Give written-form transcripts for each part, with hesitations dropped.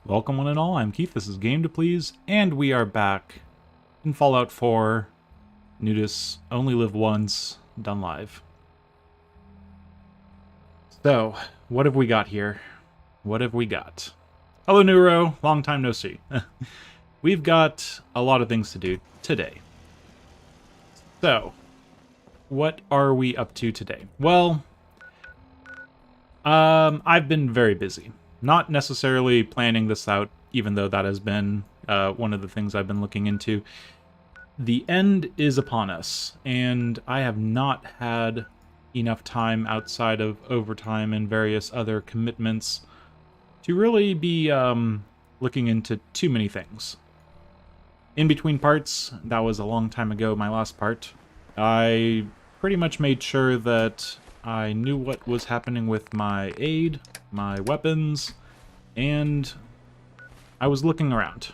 Welcome one and all, I'm Keith, this is Game to Please, and we are back in Fallout 4, Nudists, Only Live Once, done live. So, what have we got here? What have we got? Hello Neuro, long time no see. We've got a lot of things to do today. So, what are we up to today? Well, I've been very busy. Not necessarily planning this out, even though that has been one of the things I've been looking into. The end is upon us, and I have not had enough time outside of overtime and various other commitments to really be looking into too many things. In between parts, that was a long time ago, my last part, I pretty much made sure that I knew what was happening with my aid, my weapons, and I was looking around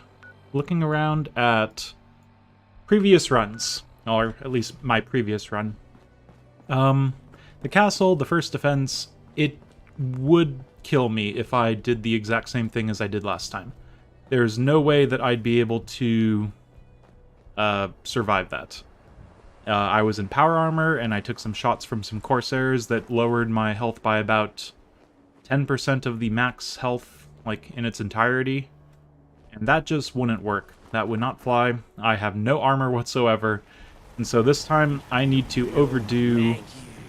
at previous runs, or at least my previous run. The castle, the first defense, it would kill me if I did the exact same thing as I did last time. There's no way that I'd be able to survive that. I was in power armor, and I took some shots from some Corsairs that lowered my health by about 10% of the max health, like, in its entirety. And that just wouldn't work. That would not fly. I have no armor whatsoever. And so this time, I need to overdo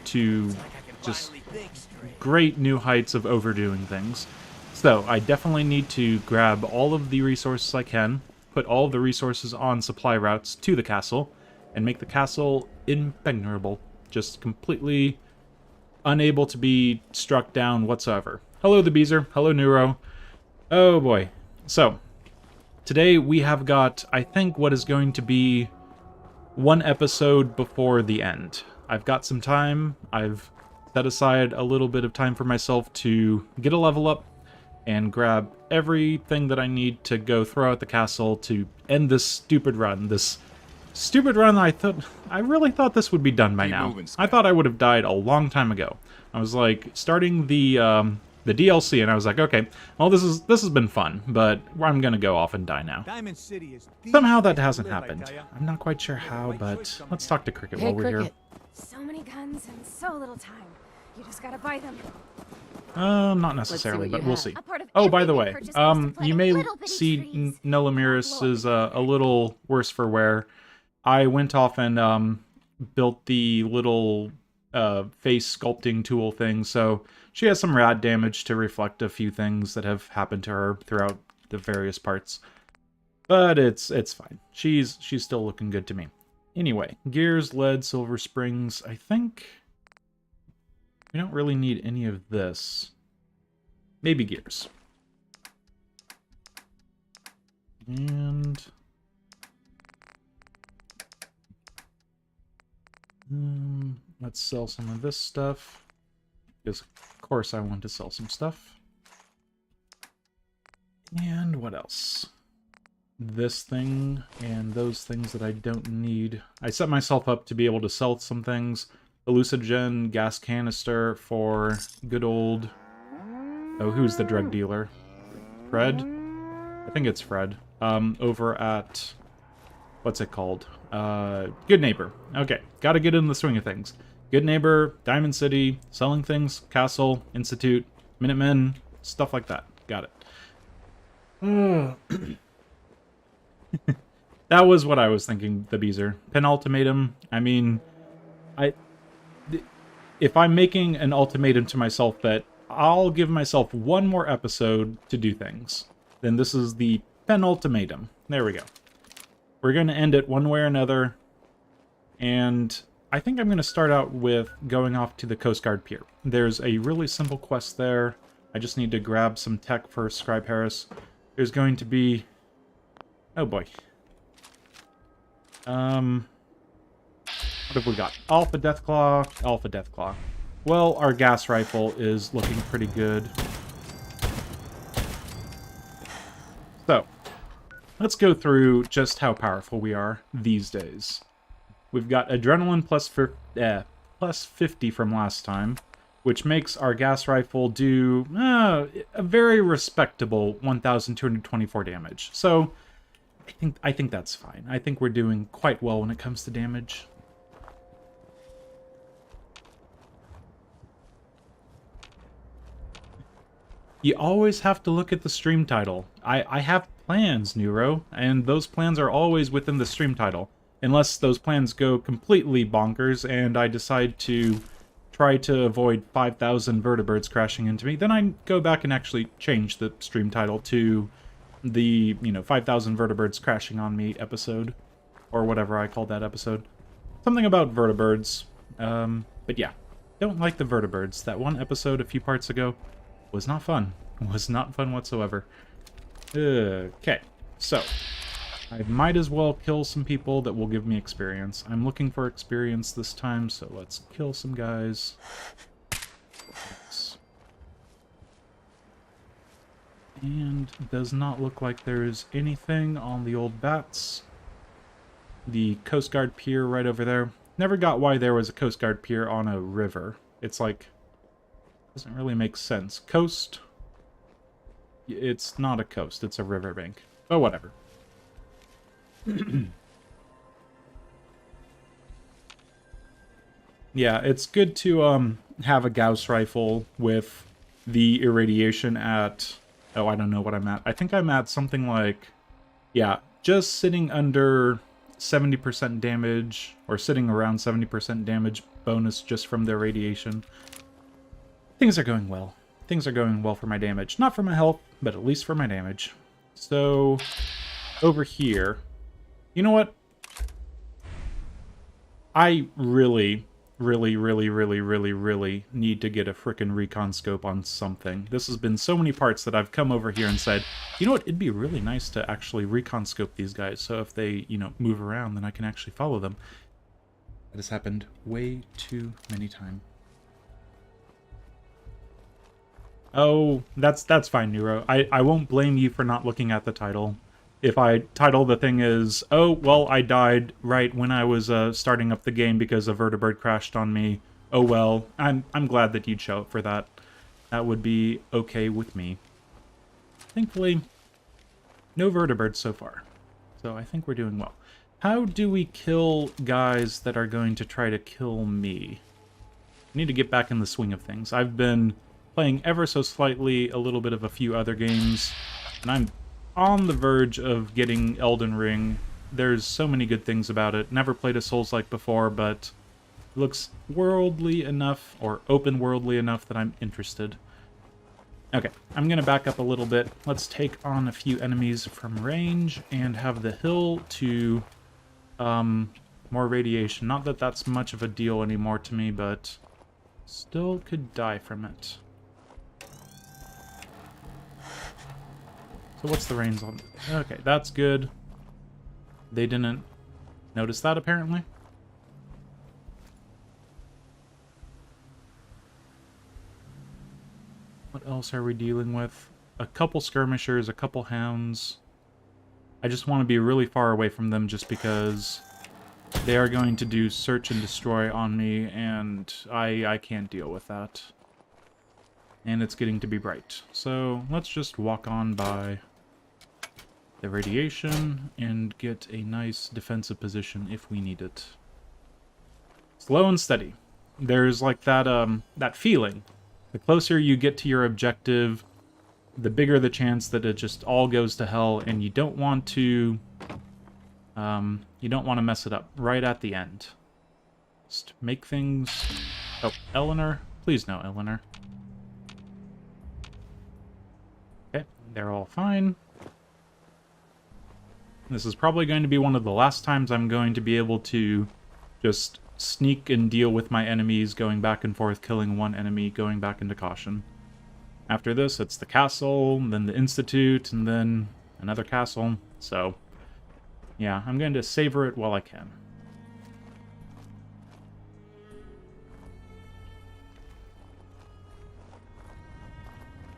to just great new heights of overdoing things. So, I definitely need to grab all of the resources I can, put all of the resources on supply routes to the castle, and make the castle impenetrable. Just completely unable to be struck down whatsoever. Hello, the Beezer. Hello, Neuro. Oh, boy. So, today we have got, I think, what is going to be one episode before the end. I've got some time. I've set aside a little bit of time for myself to get a level up and grab everything that I need to go throw out the castle to end this stupid run. This stupid run, I really thought this would be done by now. I thought I would have died a long time ago. I was like starting the DLC, and I was like, okay, well this has been fun, but I'm gonna go off and die now. Diamond City is Somehow that hasn't happened. I'm not quite sure how, but let's talk to Cricket while we're here. So many guns and so little time. You just gotta buy them. Not necessarily, but we'll see. Oh, by the way, you may see NOLO is a little worse for wear. I went off and built the little face sculpting tool thing, so she has some rad damage to reflect a few things that have happened to her throughout the various parts. But it's fine. She's still looking good to me. Anyway, gears, lead, silver springs. I think we don't really need any of this. Maybe gears. And let's sell some of this stuff, because of course I want to sell some stuff. And what else? This thing and those things that I don't need. I set myself up to be able to sell some things. Hallucinogen gas canister for good old... Oh, who's the drug dealer? Fred? I think it's Fred. Over at... What's it called? Good Neighbor. Okay, gotta get in the swing of things. Good Neighbor, Diamond City, selling things, Castle, Institute, Minutemen, stuff like that. Got it. That was what I was thinking, the Beezer. Penultimatum, I mean... If I'm making an ultimatum to myself that I'll give myself one more episode to do things, then this is the penultimatum. There we go. We're going to end it one way or another, and I think I'm going to start out with going off to the Coast Guard Pier. There's a really simple quest there. I just need to grab some tech for Scribe Harris. There's going to be... Oh boy. What have we got? Alpha Deathclaw, Alpha Deathclaw. Well, our gas rifle is looking pretty good. So, let's go through just how powerful we are these days. We've got Adrenaline plus 50 from last time, which makes our gas rifle do a very respectable 1,224 damage. So I think that's fine. I think we're doing quite well when it comes to damage. You always have to look at the stream title. I have plans, Neuro, and those plans are always within the stream title. Unless those plans go completely bonkers and I decide to try to avoid 5,000 vertebrates crashing into me, then I go back and actually change the stream title to the, 5,000 vertebrates crashing on me episode. Or whatever I called that episode. Something about vertebrates. But yeah, don't like the vertebrates. That one episode a few parts ago was not fun. Was not fun whatsoever. Okay, so I might as well kill some people that will give me experience. I'm looking for experience this time, so let's kill some guys. Yes. And does not look like there's anything on the old bats. The Coast Guard pier right over there. Never got why there was a Coast Guard pier on a river. It's like, doesn't really make sense. Coast, it's not a coast, it's a riverbank. But whatever. Yeah, it's good to have a Gauss rifle with the irradiation at, oh, I don't know what I'm at. I think I'm at something like, yeah, just sitting under 70% damage, or sitting around 70% damage bonus just from the irradiation. Things are going well. Things are going well for my damage. Not for my health, but at least for my damage. So, over here, you know what? I really need to get a frickin' recon scope on something. This has been so many parts that I've come over here and said, you know what, it'd be really nice to actually recon scope these guys, so if they, move around, then I can actually follow them. That has happened way too many times. Oh, that's fine, Neuro. I won't blame you for not looking at the title. If I title the thing as, oh, well, I died right when I was starting up the game because a vertebrate crashed on me. Oh, well, I'm glad that you'd show up for that. That would be okay with me. Thankfully, no vertebrates so far. So I think we're doing well. How do we kill guys that are going to try to kill me? I need to get back in the swing of things. I've been playing ever so slightly a little bit of a few other games, and I'm on the verge of getting Elden Ring. There's so many good things about it. Never played a Souls-like before, but it looks worldly enough, or open-worldly enough, that I'm interested. Okay, I'm going to back up a little bit. Let's take on a few enemies from range, and have the hill to more radiation. Not that that's much of a deal anymore to me, but still could die from it. So what's the range on? Okay, that's good. They didn't notice that, apparently. What else are we dealing with? A couple skirmishers, a couple hounds. I just want to be really far away from them just because they are going to do search and destroy on me, and I can't deal with that. And it's getting to be bright. So let's just walk on by the radiation and get a nice defensive position if we need it. Slow and steady. There's like that feeling. The closer you get to your objective, the bigger the chance that it just all goes to hell, and you don't want to mess it up right at the end. Just make things... Oh, Eleanor? Please no, Eleanor. Okay, they're all fine. This is probably going to be one of the last times I'm going to be able to just sneak and deal with my enemies, going back and forth, killing one enemy, going back into caution. After this, it's the castle, then the institute, and then another castle. So, yeah, I'm going to savor it while I can.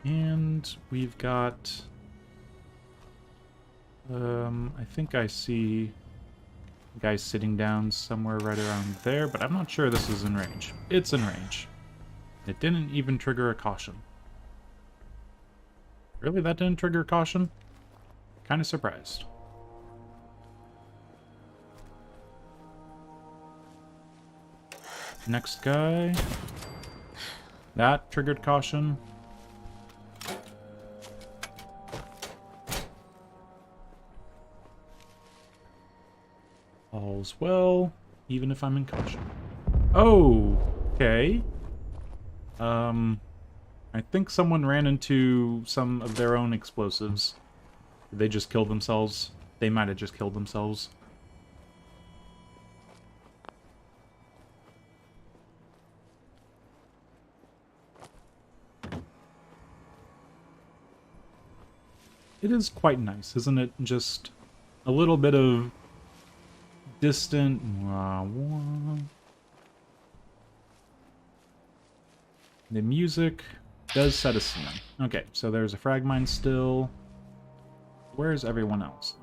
And we've got... I think I see guys sitting down somewhere right around there, but I'm not sure this is in range. It's in range. It didn't even trigger a caution. Really, that didn't trigger caution? Kind of surprised. Next guy. That triggered caution. All's well, even if I'm in caution. Oh, okay. I think someone ran into some of their own explosives. Did they just kill themselves? They might have just killed themselves. It is quite nice, isn't it? Just a little bit of distant... The music does set a scene. Okay, so there's a frag mine still. Where's everyone else?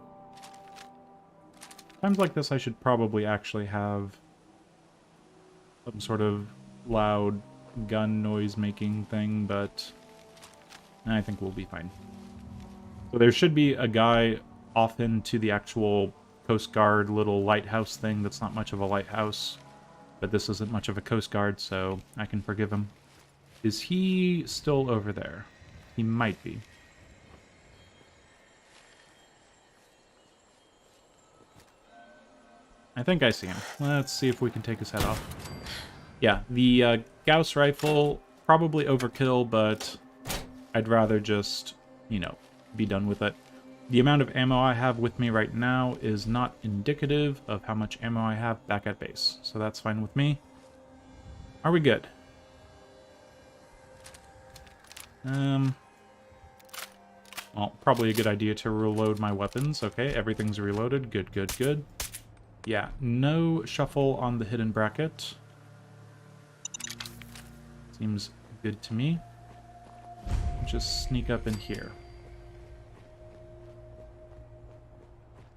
Times like this, I should probably actually have some sort of loud gun noise-making thing, but I think we'll be fine. So there should be a guy off into the actual Coast Guard little lighthouse thing that's not much of a lighthouse, but this isn't much of a Coast Guard, so I can forgive him. Is he still over there? He might be. I think I see him. Let's see if we can take his head off. Yeah, the Gauss rifle, probably overkill, but I'd rather just, you know, be done with it. The amount of ammo I have with me right now is not indicative of how much ammo I have back at base, so that's fine with me. Are we good? Well, probably a good idea to reload my weapons. Okay, everything's reloaded. Good, good, good. Yeah, no shuffle on the hidden bracket. Seems good to me. Just sneak up in here.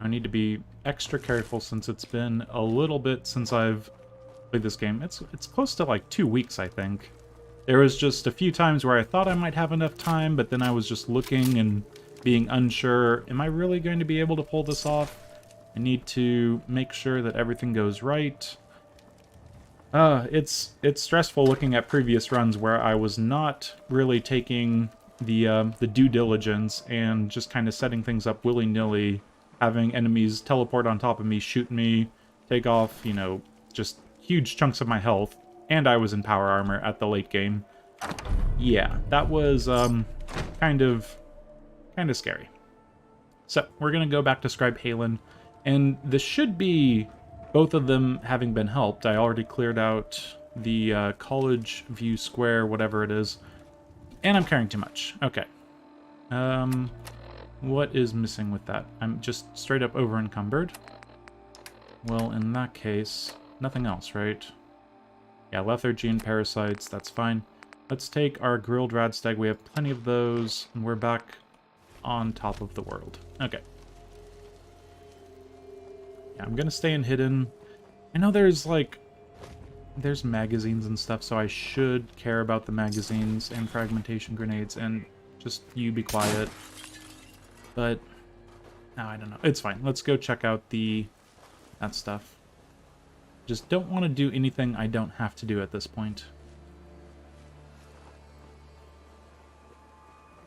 I need to be extra careful since it's been a little bit since I've played this game. It's close to like 2 weeks, I think. There was just a few times where I thought I might have enough time, but then I was just looking and being unsure. Am I really going to be able to pull this off? I need to make sure that everything goes right. It's stressful looking at previous runs where I was not really taking the due diligence and just kind of setting things up willy-nilly, having enemies teleport on top of me, shoot me, take off, you know, just huge chunks of my health. And I was in power armor at the late game. Yeah, that was kind of scary. So we're gonna go back to Scribe Halen, and this should be both of them having been helped. I already cleared out the College View Square, whatever it is, and I'm carrying too much. Okay. What is missing with that? I'm just straight up over encumbered. Well, in that case, nothing else, right? Yeah, lethargy and parasites, that's fine. Let's take our grilled radstag. We have plenty of those, and we're back on top of the world. Okay. Yeah, I'm gonna stay in hidden. I know there's magazines and stuff, so I should care about the magazines and fragmentation grenades, and just you be quiet. But, no, I don't know. It's fine. Let's go check out that stuff. Just don't want to do anything I don't have to do at this point.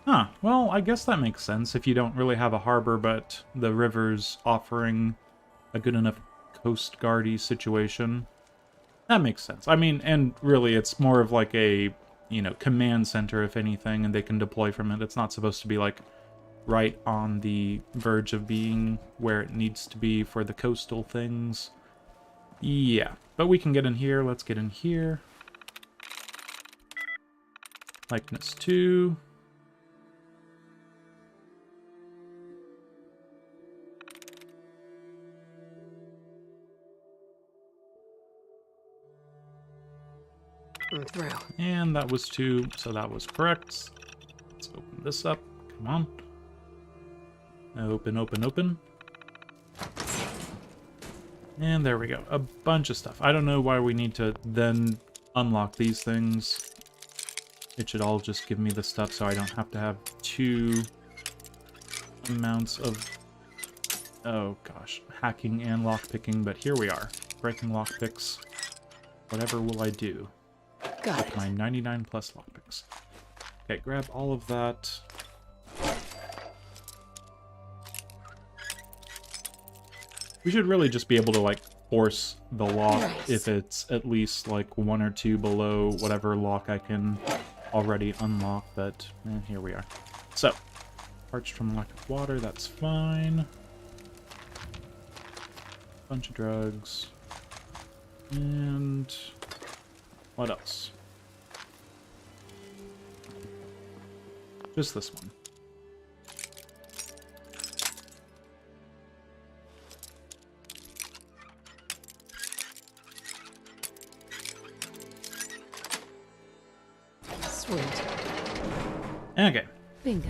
Huh, well, I guess that makes sense if you don't really have a harbor, but the river's offering a good enough Coast Guard-y situation. That makes sense. I mean, and really, it's more of like a, you know, command center, if anything, and they can deploy from it. It's not supposed to be, like, right on the verge of being where it needs to be for the coastal things. Yeah, but we can get in here. Let's get in here. Likeness 2. I'm through. And that was 2, so that was correct. Let's open this up. Come on. Open, open, open. And there we go. A bunch of stuff. I don't know why we need to then unlock these things. it should all just give me the stuff so I don't have to have two amounts of, oh gosh, hacking and lockpicking, but here we are. Breaking lockpicks. Whatever will I do Got with it. my 99 plus lockpicks? Okay, grab all of that. We should really just be able to, like, force the lock Nice. if it's at least, like, 1 or 2 below whatever lock I can already unlock, but here we are. So, parched from lack of water, that's fine. Bunch of drugs. And what else? Just this one. Sweet. Okay. Bingo.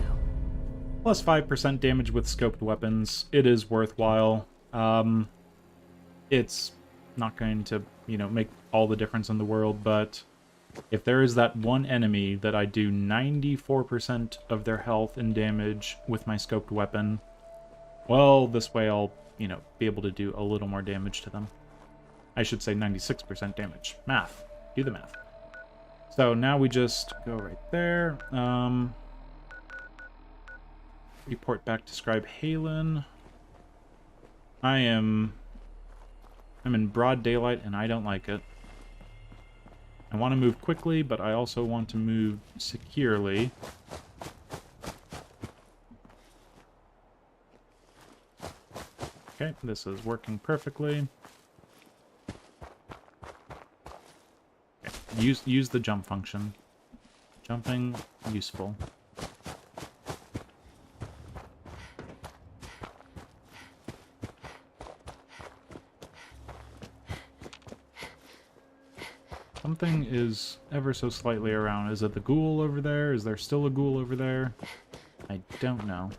Plus 5% damage with scoped weapons. It is worthwhile. It's not going to, you know, make all the difference in the world, but if there is that one enemy that I do 94% of their health and damage with my scoped weapon, well, this way I'll, you know, be able to do a little more damage to them. I should say 96% damage. Math. Do the math. So now we just go right there. Report back to Scribe Halen. I'm in broad daylight and I don't like it. I want to move quickly, but I also want to move securely. Okay, this is working perfectly. Okay, use the jump function. Jumping, useful. Something is ever so slightly around. Is it the ghoul over there? Is there still a ghoul over there? I don't know.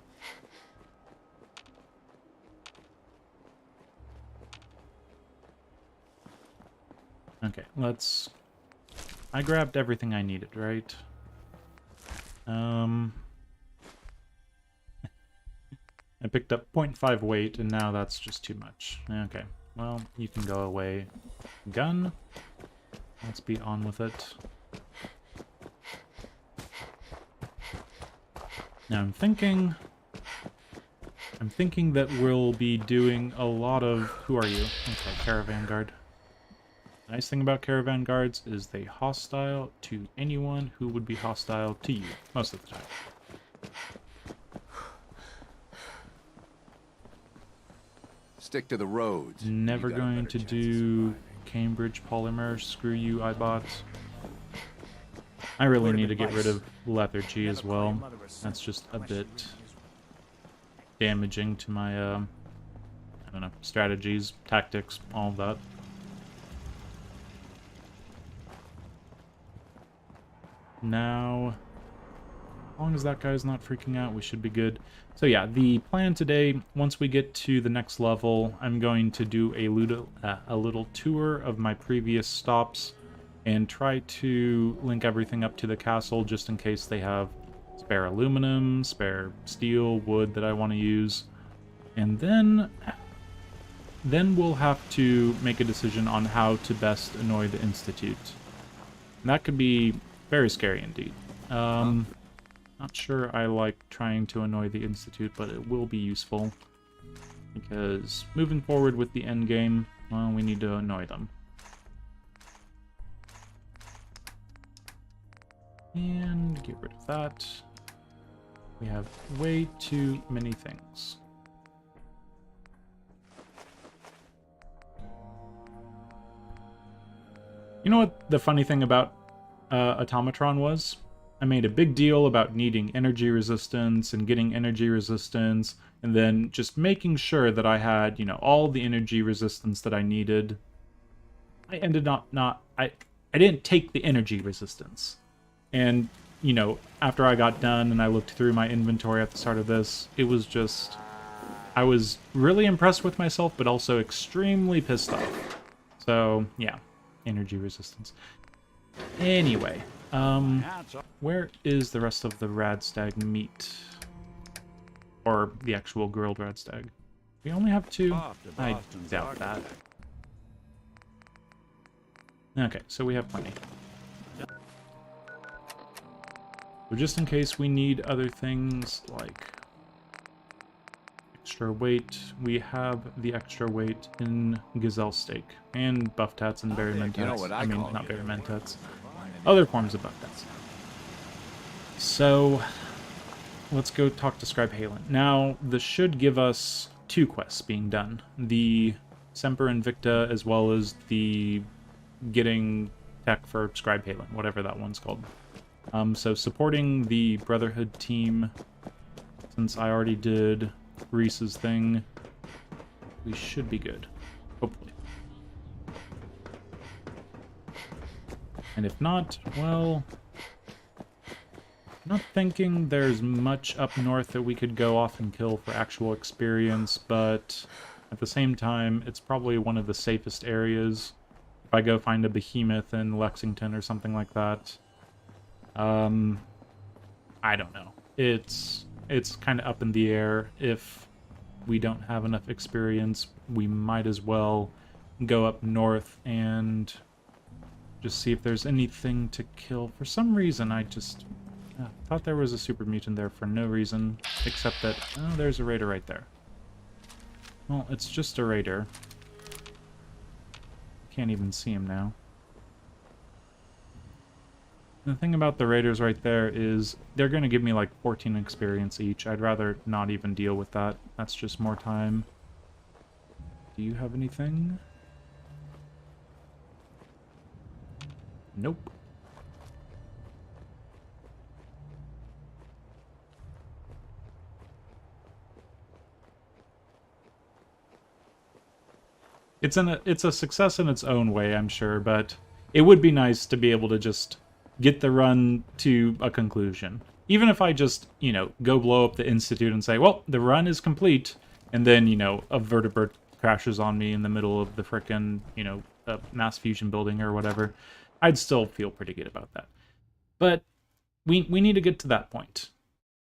Okay, let's... I grabbed everything I needed, right? I picked up 0.5 weight, and now that's just too much. Okay, well, you can go away. Gun. Let's be on with it. Now I'm thinking that we'll be doing a lot of... Who are you? Okay, Caravan Guard. Nice thing about Caravan Guards is they hostile to anyone who would be hostile to you, most of the time. Stick to the roads. Never You got a going better to chance of do surviving. Cambridge Polymer. Screw you, iBot. I really need to get rid of lethargy as well. That's just a bit damaging to my, I don't know, strategies, tactics, all of that. Now, as long as that guy's not freaking out, we should be good. So yeah, the plan today, once we get to the next level, I'm going to do a little tour of my previous stops and try to link everything up to the castle just in case they have spare aluminum, spare steel, wood that I want to use. And then we'll have to make a decision on how to best annoy the Institute. And that could be very scary indeed. Not sure I like trying to annoy the Institute, but it will be useful. Because moving forward with the endgame, well, we need to annoy them. And get rid of that. We have way too many things. You know what the funny thing about Automatron was? I made a big deal about needing energy resistance and getting energy resistance, and then just making sure that I had, you know, all the energy resistance that I needed. I ended up I didn't take the energy resistance. And, you know, after I got done and I looked through my inventory at the start of this, it was just... I was really impressed with myself, but also extremely pissed off. So, yeah, energy resistance. Anyway, Where is the rest of the Radstag meat? Or the actual grilled Radstag? We only have 2? I doubt that. Okay, so we have plenty. So just in case we need other things like extra weight, we have the extra weight in gazelle steak and buff tats and berry mentats. You know what I mean, call not it. berry mentats. Other forms of buff tats. So let's go talk to Scribe Halen. Now, this should give us 2 quests being done. The Semper Invicta as well as the getting tech for Scribe Halen, whatever that one's called. So supporting the Brotherhood team, since I already did Reese's thing, we should be good, hopefully. And if not, well, not thinking there's much up north that we could go off and kill for actual experience, but at the same time, it's probably one of the safest areas. If I go find a behemoth in Lexington or something like that, I don't know. It's kind of up in the air. If we don't have enough experience, we might as well go up north and just see if there's anything to kill. For some reason, I just thought there was a super mutant there for no reason, except that, oh, there's a raider right there. Well, it's just a raider. Can't even see him now. The thing about the raiders right there is they're going to give me like 14 experience each. I'd rather not even deal with that. That's just more time. Do you have anything? Nope. It's a success in its own way, I'm sure, but it would be nice to be able to just get the run to a conclusion. Even if I just, go blow up the Institute and say, well, the run is complete, and then, a vertebrate crashes on me in the middle of the frickin', mass fusion building or whatever, I'd still feel pretty good about that. But we need to get to that point.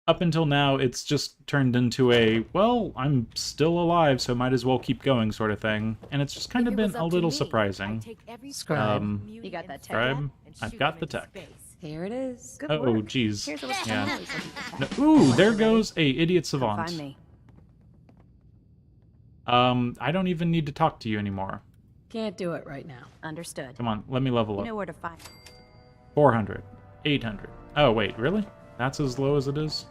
Up until now, it's just turned into a, well, I'm still alive, so might as well keep going sort of thing. And it's just kind of been a little surprising. Scribe. You got that tech? Scribe, I've got the tech. Here it is. Good Oh, work. geez. Here's a list of Yeah. memories of the tech. No, ooh, there goes a idiot savant. Find me. I don't even need to talk to you anymore. Can't do it right now. Understood. Come on, let me level You up. know where to find. 400, 800. Oh, wait, really? That's as low as it is?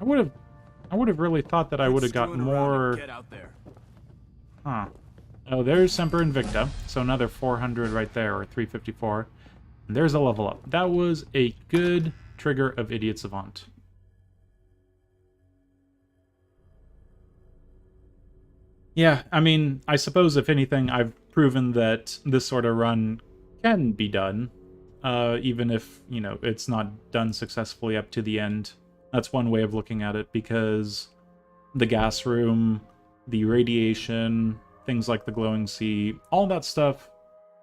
I would have really thought that I would have got more. Get out there. Huh. Oh, there's Semper Invicta, so another 400 right there, or 354. And there's a level up. That was a good trigger of Idiot Savant. Yeah, I mean, I suppose if anything, I've proven that this sort of run can be done, even if, it's not done successfully up to the end. That's one way of looking at it, because the gas room, the radiation, things like the glowing sea, all that stuff,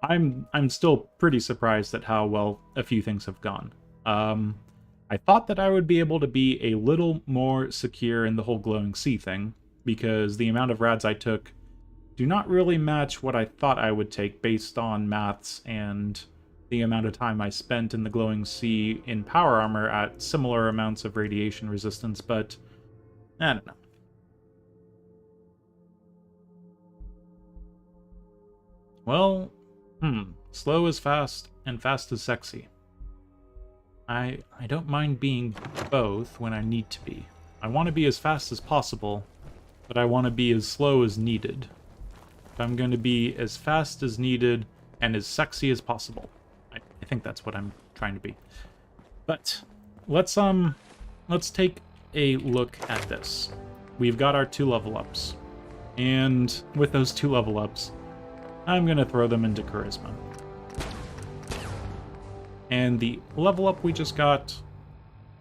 I'm still pretty surprised at how well a few things have gone. I thought that I would be able to be a little more secure in the whole glowing sea thing, because the amount of rads I took do not really match what I thought I would take based on maths and the amount of time I spent in the glowing sea in power armor at similar amounts of radiation resistance, but I don't know. Well, slow is fast and fast is sexy. I don't mind being both when I need to be. I want to be as fast as possible, but I want to be as slow as needed. If I'm going to be as fast as needed and as sexy as possible. I think that's what I'm trying to be. But let's take a look at this. We've got our 2 level ups. And with those 2 level ups, I'm going to throw them into charisma. And the level up we just got,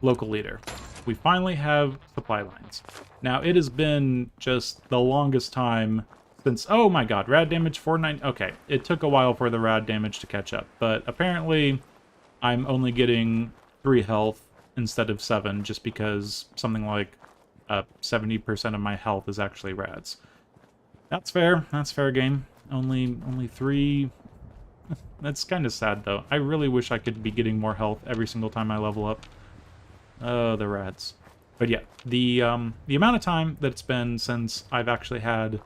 local leader. We finally have supply lines. Now, it has been just the longest time since, oh my god, rad damage 490. Okay, it took a while for the rad damage to catch up, but apparently I'm only getting 3 health instead of 7, just because something like 70% of my health is actually rads. That's fair. That's fair game. Only 3. That's kind of sad, though. I really wish I could be getting more health every single time I level up. Oh, the rads. But yeah, the amount of time that it's been since I've actually had,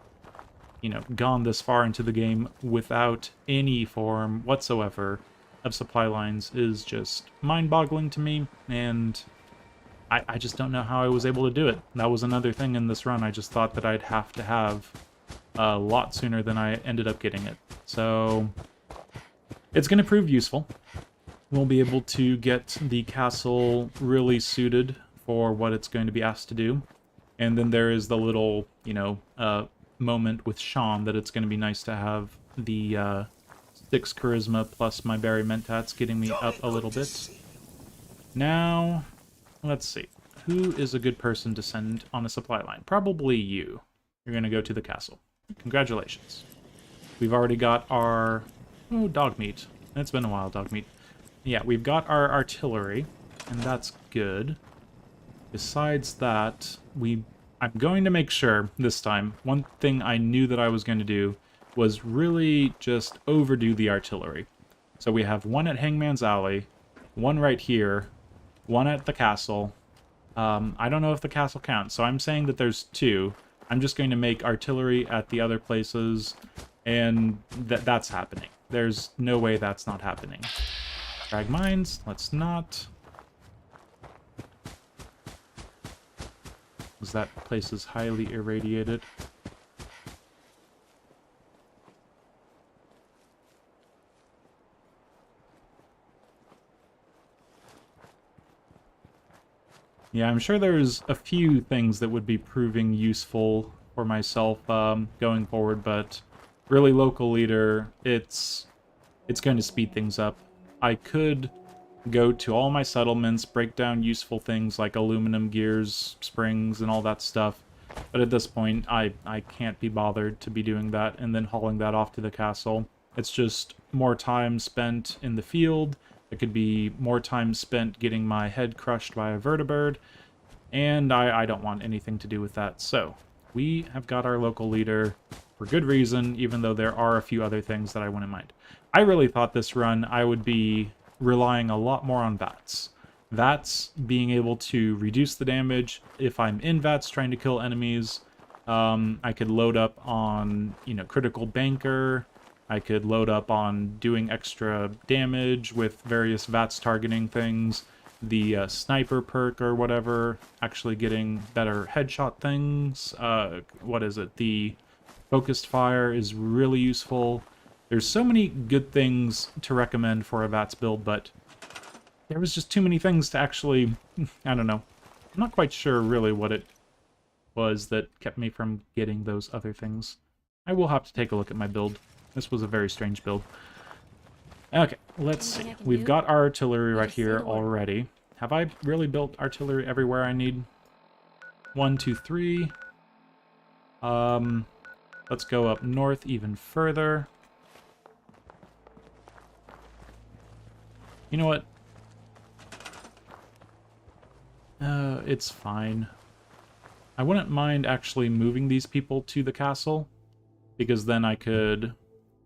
you know, gone this far into the game without any form whatsoever of supply lines is just mind-boggling to me, and I just don't know how I was able to do it. That was another thing in this run. I just thought that I'd have to have a lot sooner than I ended up getting it. So it's going to prove useful. We'll be able to get the castle really suited for what it's going to be asked to do. And then there is the little, you know, moment with Sean that it's going to be nice to have the 6 charisma plus my berry mentats getting me up a little bit. Now, let's see. Who is a good person to send on a supply line? Probably you. You're going to go to the castle. Congratulations. We've already got our... Oh, dog meat. It's been a while, dog meat. Yeah, we've got our artillery, and that's good. Besides that, I'm going to make sure this time, one thing I knew that I was going to do was really just overdo the artillery. So we have 1 at Hangman's Alley, 1 right here, 1 at the castle. I don't know if the castle counts, so I'm saying that there's 2. I'm just going to make artillery at the other places, and that's happening. There's no way that's not happening. Frag mines, let's not. Because that place is highly irradiated. Yeah, I'm sure there's a few things that would be proving useful for myself going forward, but really local leader, it's going to speed things up. I could go to all my settlements, break down useful things like aluminum gears, springs, and all that stuff, but at this point, I can't be bothered to be doing that and then hauling that off to the castle. It's just more time spent in the field. It could be more time spent getting my head crushed by a vertibird, and I don't want anything to do with that. So, we have got our local leader for good reason, even though there are a few other things that I wouldn't mind. I really thought this run I would be relying a lot more on VATS. VATS being able to reduce the damage if I'm in VATS trying to kill enemies. I could load up on, you know, critical banker. I could load up on doing extra damage with various VATS targeting things. The sniper perk or whatever, actually getting better headshot things. What is it? The focused fire is really useful. There's so many good things to recommend for a VATS build, but there was just too many things to actually, I don't know. I'm not quite sure really what it was that kept me from getting those other things. I will have to take a look at my build. This was a very strange build. Okay, let's see. We've got our artillery right here already. Have I really built artillery everywhere I need? 1, 2, 3. Let's go up north even further. You know what? It's fine. I wouldn't mind actually moving these people to the castle, because then I could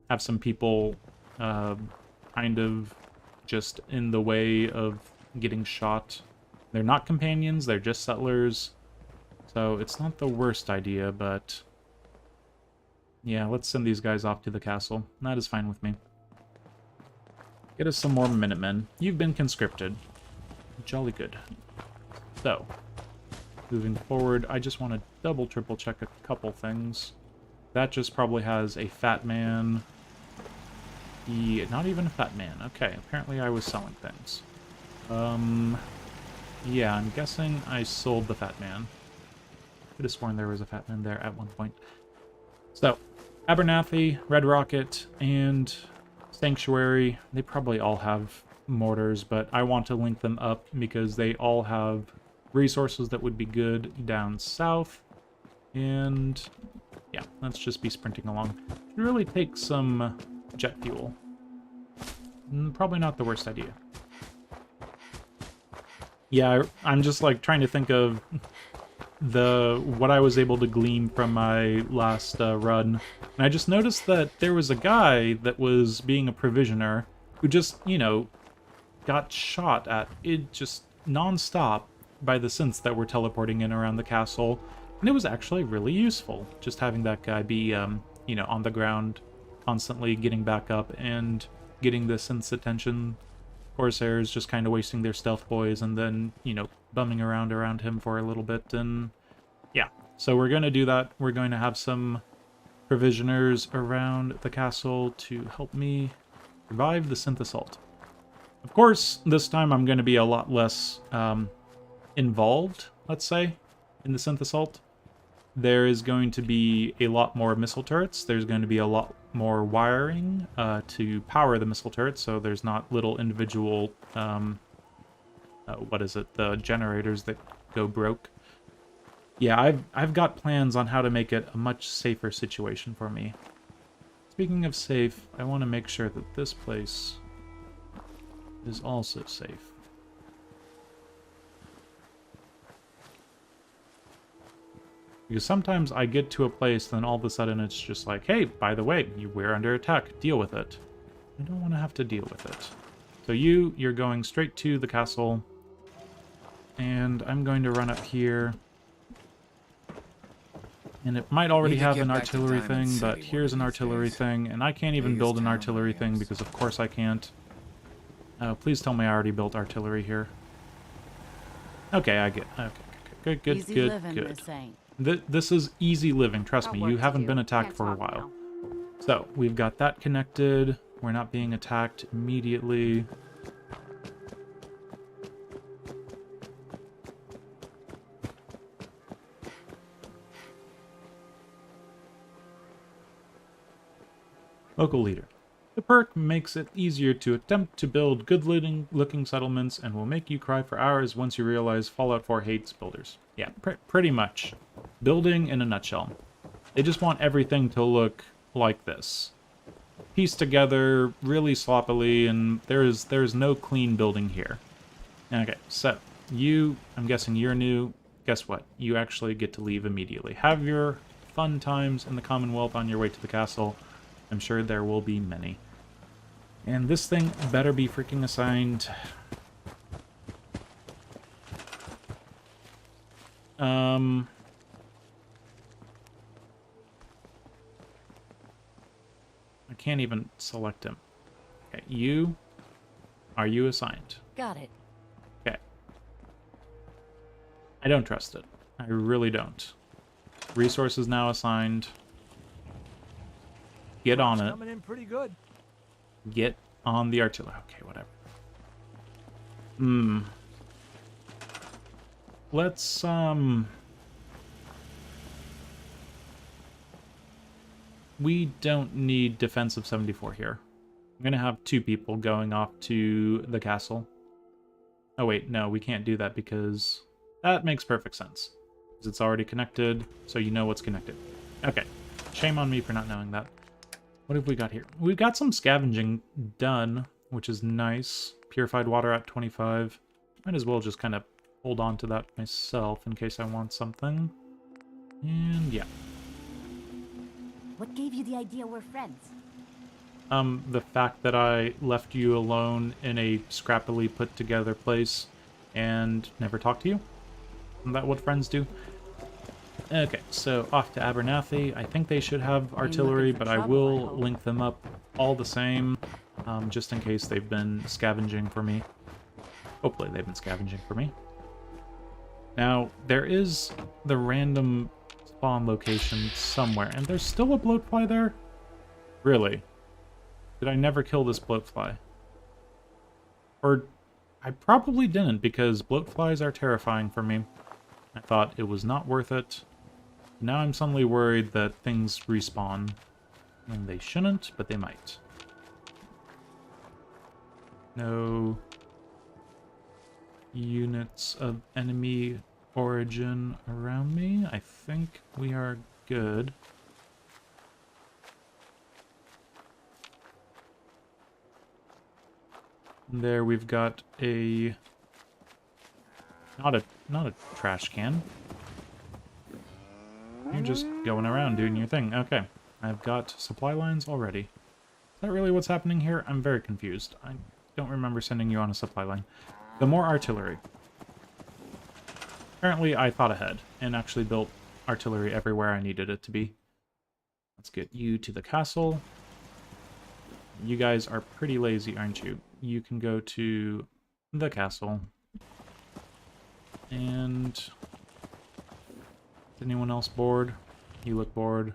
have some people kind of just in the way of getting shot. They're not companions, they're just settlers, so it's not the worst idea, but yeah, let's send these guys off to the castle. That is fine with me. Get us some more Minutemen. You've been conscripted. Jolly good. So, moving forward, I just want to double, triple check a couple things. That just probably has a fat man. Not even a fat man. Okay, apparently I was selling things. Yeah, I'm guessing I sold the fat man. Could have sworn there was a fat man there at one point. So, Abernathy, Red Rocket, and Sanctuary, they probably all have mortars, but I want to link them up because they all have resources that would be good down south. And yeah, let's just be sprinting along. Should really take some jet fuel. Probably not the worst idea. Yeah, I'm just like trying to think of what I was able to glean from my last run, and I just noticed that there was a guy that was being a provisioner who just, you know, got shot at it just non-stop by the synths that were teleporting in around the castle, and it was actually really useful just having that guy be, you know, on the ground, constantly getting back up and getting the synths' attention. Corsairs just kind of wasting their stealth boys and then, you know, bumming around him for a little bit, and yeah. So we're going to do that. We're going to have some provisioners around the castle to help me survive the synth assault. Of course, this time I'm going to be a lot less involved, let's say, in the synth assault. There is going to be a lot more missile turrets. There's going to be a lot more wiring to power the missile turrets, so there's not little individual, what is it, the generators that go broke. Yeah, I've got plans on how to make it a much safer situation for me. Speaking of safe, I want to make sure that this place is also safe. Because sometimes I get to a place, then all of a sudden it's just like, hey, by the way, we're under attack, deal with it. I don't want to have to deal with it. So you're going straight to the castle, and I'm going to run up here. And it might already have an artillery thing, but here's an artillery thing, and I can't even build an artillery thing because of course I can't. Please tell me I already built artillery here. Okay, I get. Okay, good. This is easy living, trust me. You haven't been attacked for a while. So, we've got that connected. We're not being attacked immediately. Local leader. The perk makes it easier to attempt to build good-looking settlements and will make you cry for hours once you realize Fallout 4 hates builders. Yeah, pretty much. Building in a nutshell. They just want everything to look like this. Pieced together really sloppily, and there's no clean building here. Okay, so I'm guessing you're new. Guess what? You actually get to leave immediately. Have your fun times in the Commonwealth on your way to the castle. I'm sure there will be many. And this thing better be freaking assigned. I can't even select him. Okay, are you assigned? Got it. Okay. I don't trust it. I really don't. Resources now assigned. Get on it. Coming in pretty good. Get on the artillery. Okay, whatever. Let's, we don't need defensive 74 here. I'm gonna have 2 people going off to the castle. Oh wait, no, we can't do that because that makes perfect sense. Because it's already connected, so you know what's connected. Okay, shame on me for not knowing that. What have we got here? We've got some scavenging done, which is nice. Purified water at 25. Might as well just kind of hold on to that myself in case I want something. And yeah. What gave you the idea we're friends? The fact that I left you alone in a scrappily put together place and never talked to you. Isn't that what friends do? Okay, so off to Abernathy. I think they should have artillery, but I will link them up all the same, just in case they've been scavenging for me. Hopefully they've been scavenging for me. Now, there is the random spawn location somewhere, and there's still a bloatfly there? Really? Did I never kill this bloatfly? Or, I probably didn't, because bloatflies are terrifying for me. I thought it was not worth it. Now I'm suddenly worried that things respawn. And they shouldn't, but they might. No units of enemy origin around me. I think we are good. There we've got a Not a trash can. You're just going around doing your thing. Okay. I've got supply lines already. Is that really what's happening here? I'm very confused. I don't remember sending you on a supply line. The more artillery. Apparently I thought ahead and actually built artillery everywhere I needed it to be. Let's get you to the castle. You guys are pretty lazy, aren't you? You can go to the castle. And... is anyone else bored? You look bored.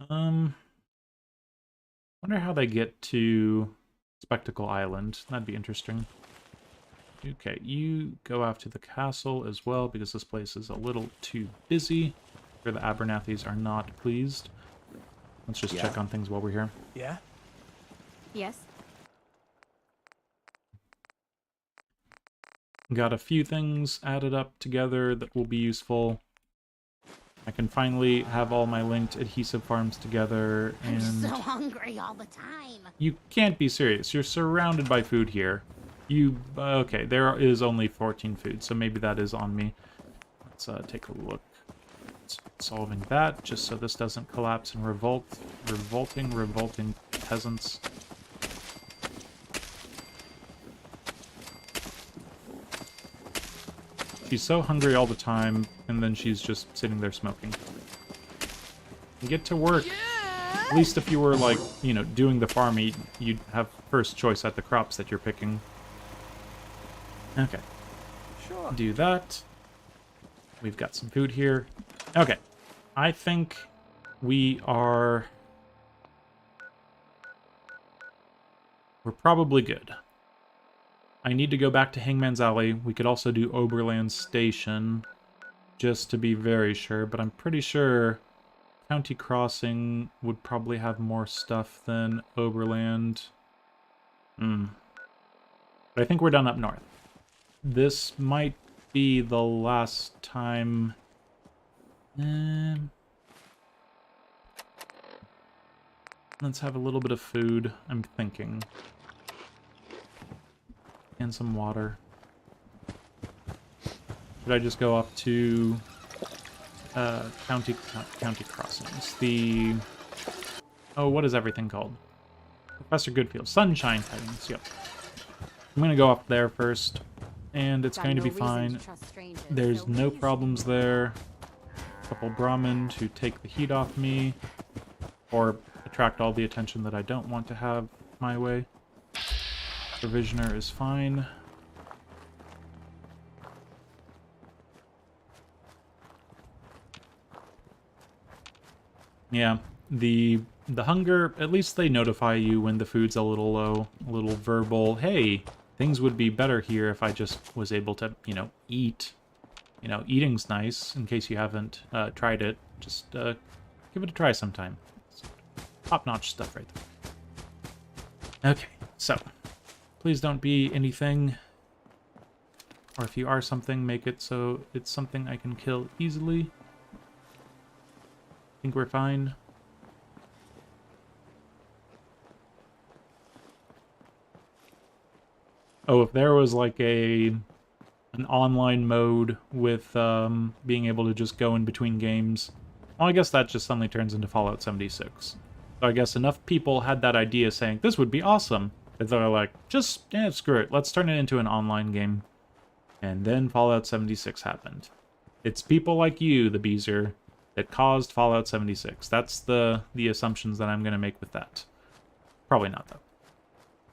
Wonder how they get to Spectacle Island. That'd be interesting. Okay, you go after the castle as well, because this place is a little too busy. Where the Abernathys are not pleased. Let's just check on things while we're here. Yeah? Yes? Got a few things added up together that will be useful. I can finally have all my linked adhesive farms together, and... I'm so hungry all the time. You can't be serious. You're surrounded by food here. Okay, there is only 14 food, so maybe that is on me. Let's take a look. Solving that, just so this doesn't collapse and revolt. Revolting peasants. She's so hungry all the time, and then she's just sitting there smoking. Get to work. At least if you were, like, you know, doing the farming, you'd have first choice at the crops that you're picking. Okay. Sure. Do that. We've got some food here. Okay. I think we are... we're probably good. I need to go back to Hangman's Alley. We could also do Oberland Station, just to be very sure, but I'm pretty sure County Crossing would probably have more stuff than Oberland. But I think we're done up north. This might be the last time... let's have a little bit of food, I'm thinking. And some water. Should I just go up to County Crossings? The... oh, what is everything called? Professor Goodfield. Sunshine Tidings, yep. I'm gonna go up there first, and it's going to be fine. There's no problems there. A couple Brahmin to take the heat off me, or attract all the attention that I don't want to have my way. Provisioner is fine. Yeah, the hunger, at least they notify you when the food's a little low, a little verbal, hey, things would be better here if I just was able to, you know, eat. You know, eating's nice, in case you haven't tried it. Just give it a try sometime. Top-notch stuff right there. Okay, so... please don't be anything, or if you are something, make it so it's something I can kill easily. I think we're fine. Oh, if there was like an online mode with being able to just go in between games, well, I guess that just suddenly turns into Fallout 76. So I guess enough people had that idea saying, this would be awesome. They're like, just, yeah, screw it. Let's turn it into an online game. And then Fallout 76 happened. It's people like you, the Beezer, that caused Fallout 76. That's the assumptions that I'm going to make with that. Probably not, though.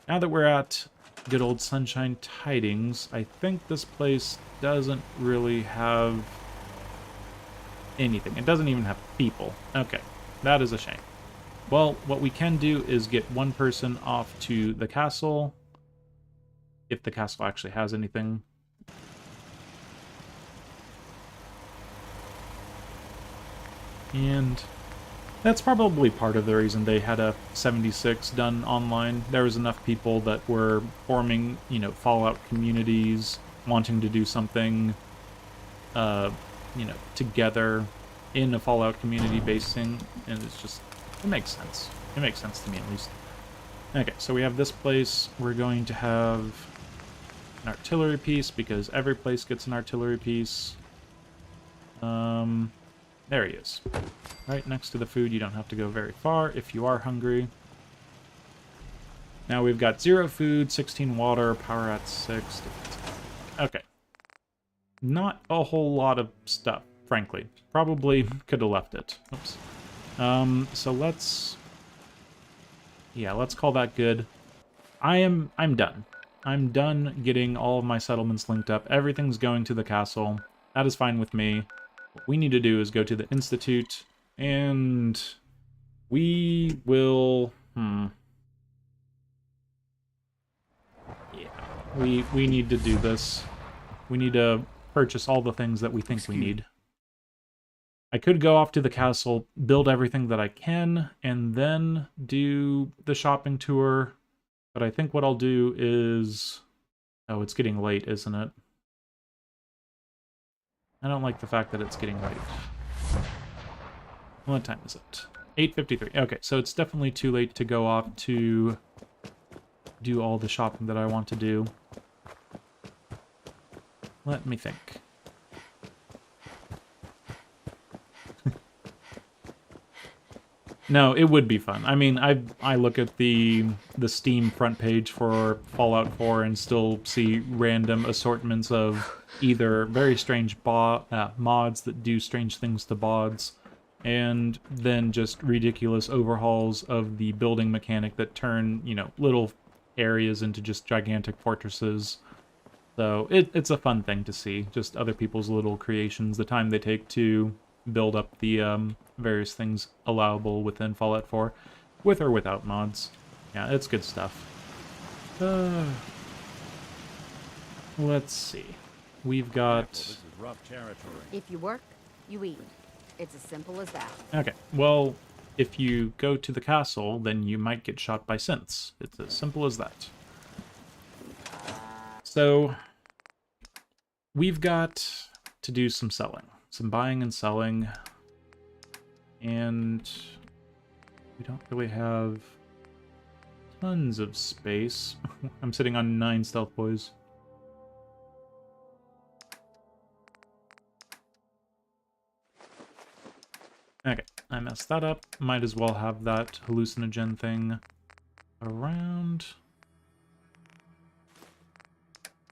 Now that we're at good old Sunshine Tidings, I think this place doesn't really have anything. It doesn't even have people. Okay, that is a shame. Well, what we can do is get one person off to the castle, if the castle actually has anything. And that's probably part of the reason they had a 76 done online. There was enough people that were forming, you know, Fallout communities, wanting to do something, you know, together in a Fallout community-based thing, and it's just... it makes sense. It makes sense to me, at least. Okay, so we have this place. We're going to have an artillery piece, because every place gets an artillery piece. There he is. Right next to the food. You don't have to go very far if you are hungry. Now we've got 0 food, 16 water, power at 6. Okay. Not a whole lot of stuff, frankly. Probably could have left it. Oops. So let's... Yeah, let's call that good. I'm done. I'm done getting all of my settlements linked up. Everything's going to the castle. That is fine with me. What we need to do is go to the Institute, and we will... Yeah, we need to do this. We need to purchase all the things that we think we need. I could go off to the castle, build everything that I can, and then do the shopping tour. But I think what I'll do is... Oh, it's getting late, isn't it? I don't like the fact that it's getting late. What time is it? 8:53. Okay, so it's definitely too late to go off to do all the shopping that I want to do. Let me think. No, it would be fun. I mean, I look at the Steam front page for Fallout 4 and still see random assortments of either very strange mods that do strange things to bods, and then just ridiculous overhauls of the building mechanic that turn, you know, little areas into just gigantic fortresses. So it's a fun thing to see, just other people's little creations, the time they take to build up the various things allowable within Fallout 4, with or without mods. Yeah, it's good stuff. Let's see. We've got... This is rough territory. If you work, you eat. It's as simple as that. Okay, well, if you go to the castle, then you might get shot by synths. It's as simple as that. So, we've got to do some selling. Some buying and selling. And we don't really have tons of space. I'm sitting on 9 stealth boys. Okay, I messed that up. Might as well have that hallucinogen thing around.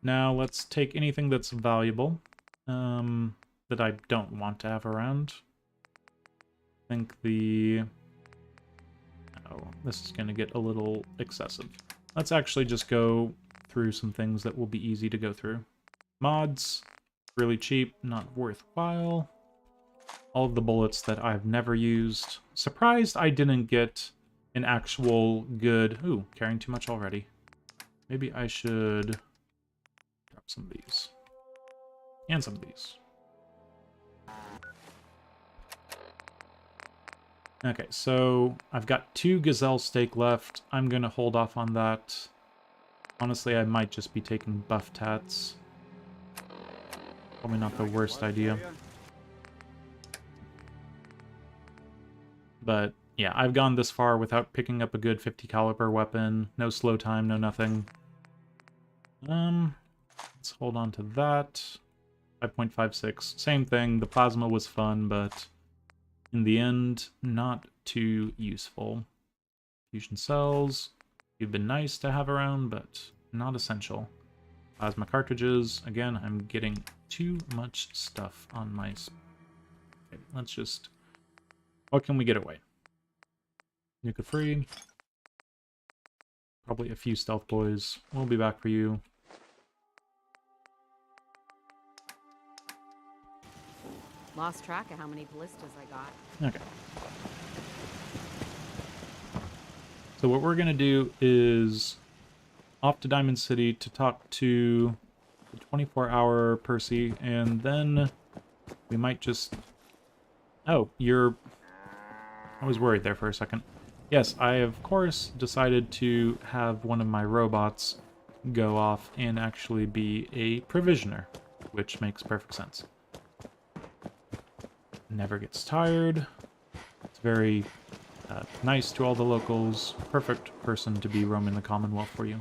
Now let's take anything that's valuable that I don't want to have around. I think the... Oh, this is going to get a little excessive. Let's actually just go through some things that will be easy to go through. Mods, really cheap, not worthwhile. All of the bullets that I've never used. Surprised I didn't get an actual good... Ooh, carrying too much already. Maybe I should drop some of these. And some of these. Okay, so I've got 2 gazelle steak left. I'm gonna hold off on that. Honestly, I might just be taking buff tats. Probably not the worst idea. But yeah, I've gone this far without picking up a good 50 caliber weapon. No slow time, no nothing. Let's hold on to that. 5.56. Same thing. The plasma was fun, but in the end, not too useful. Fusion cells. You've been nice to have around, but not essential. Plasma cartridges. Again, I'm getting too much stuff on my... Okay, let's just... What can we get away? Nuka free. Probably a few stealth boys. We'll be back for you. Lost track of how many ballistas I got. Okay. So what we're going to do is off to Diamond City to talk to the 24-hour Percy, and then we might just... Oh, you're... I was worried there for a second. Yes, I of course decided to have one of my robots go off and actually be a provisioner, which makes perfect sense. Never gets tired. It's very nice to all the locals. Perfect person to be roaming the Commonwealth for you.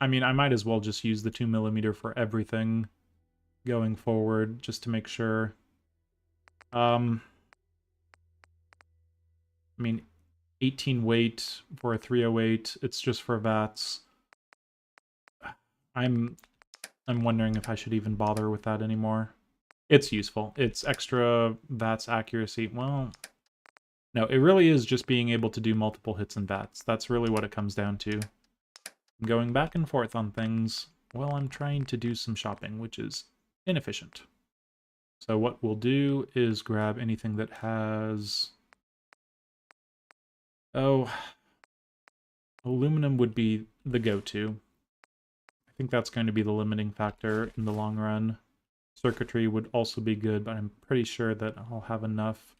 I mean, I might as well just use the 2mm for everything going forward, just to make sure. I mean, 18 weight for a 308, it's just for VATS. I'm wondering if I should even bother with that anymore. It's useful. It's extra VATS accuracy. Well, no, it really is just being able to do multiple hits and VATS. That's really what it comes down to. I'm going back and forth on things while I'm trying to do some shopping, which is inefficient. So what we'll do is grab anything that has... Oh, aluminum would be the go-to. I think that's going to be the limiting factor in the long run. Circuitry would also be good, but I'm pretty sure that I'll have enough.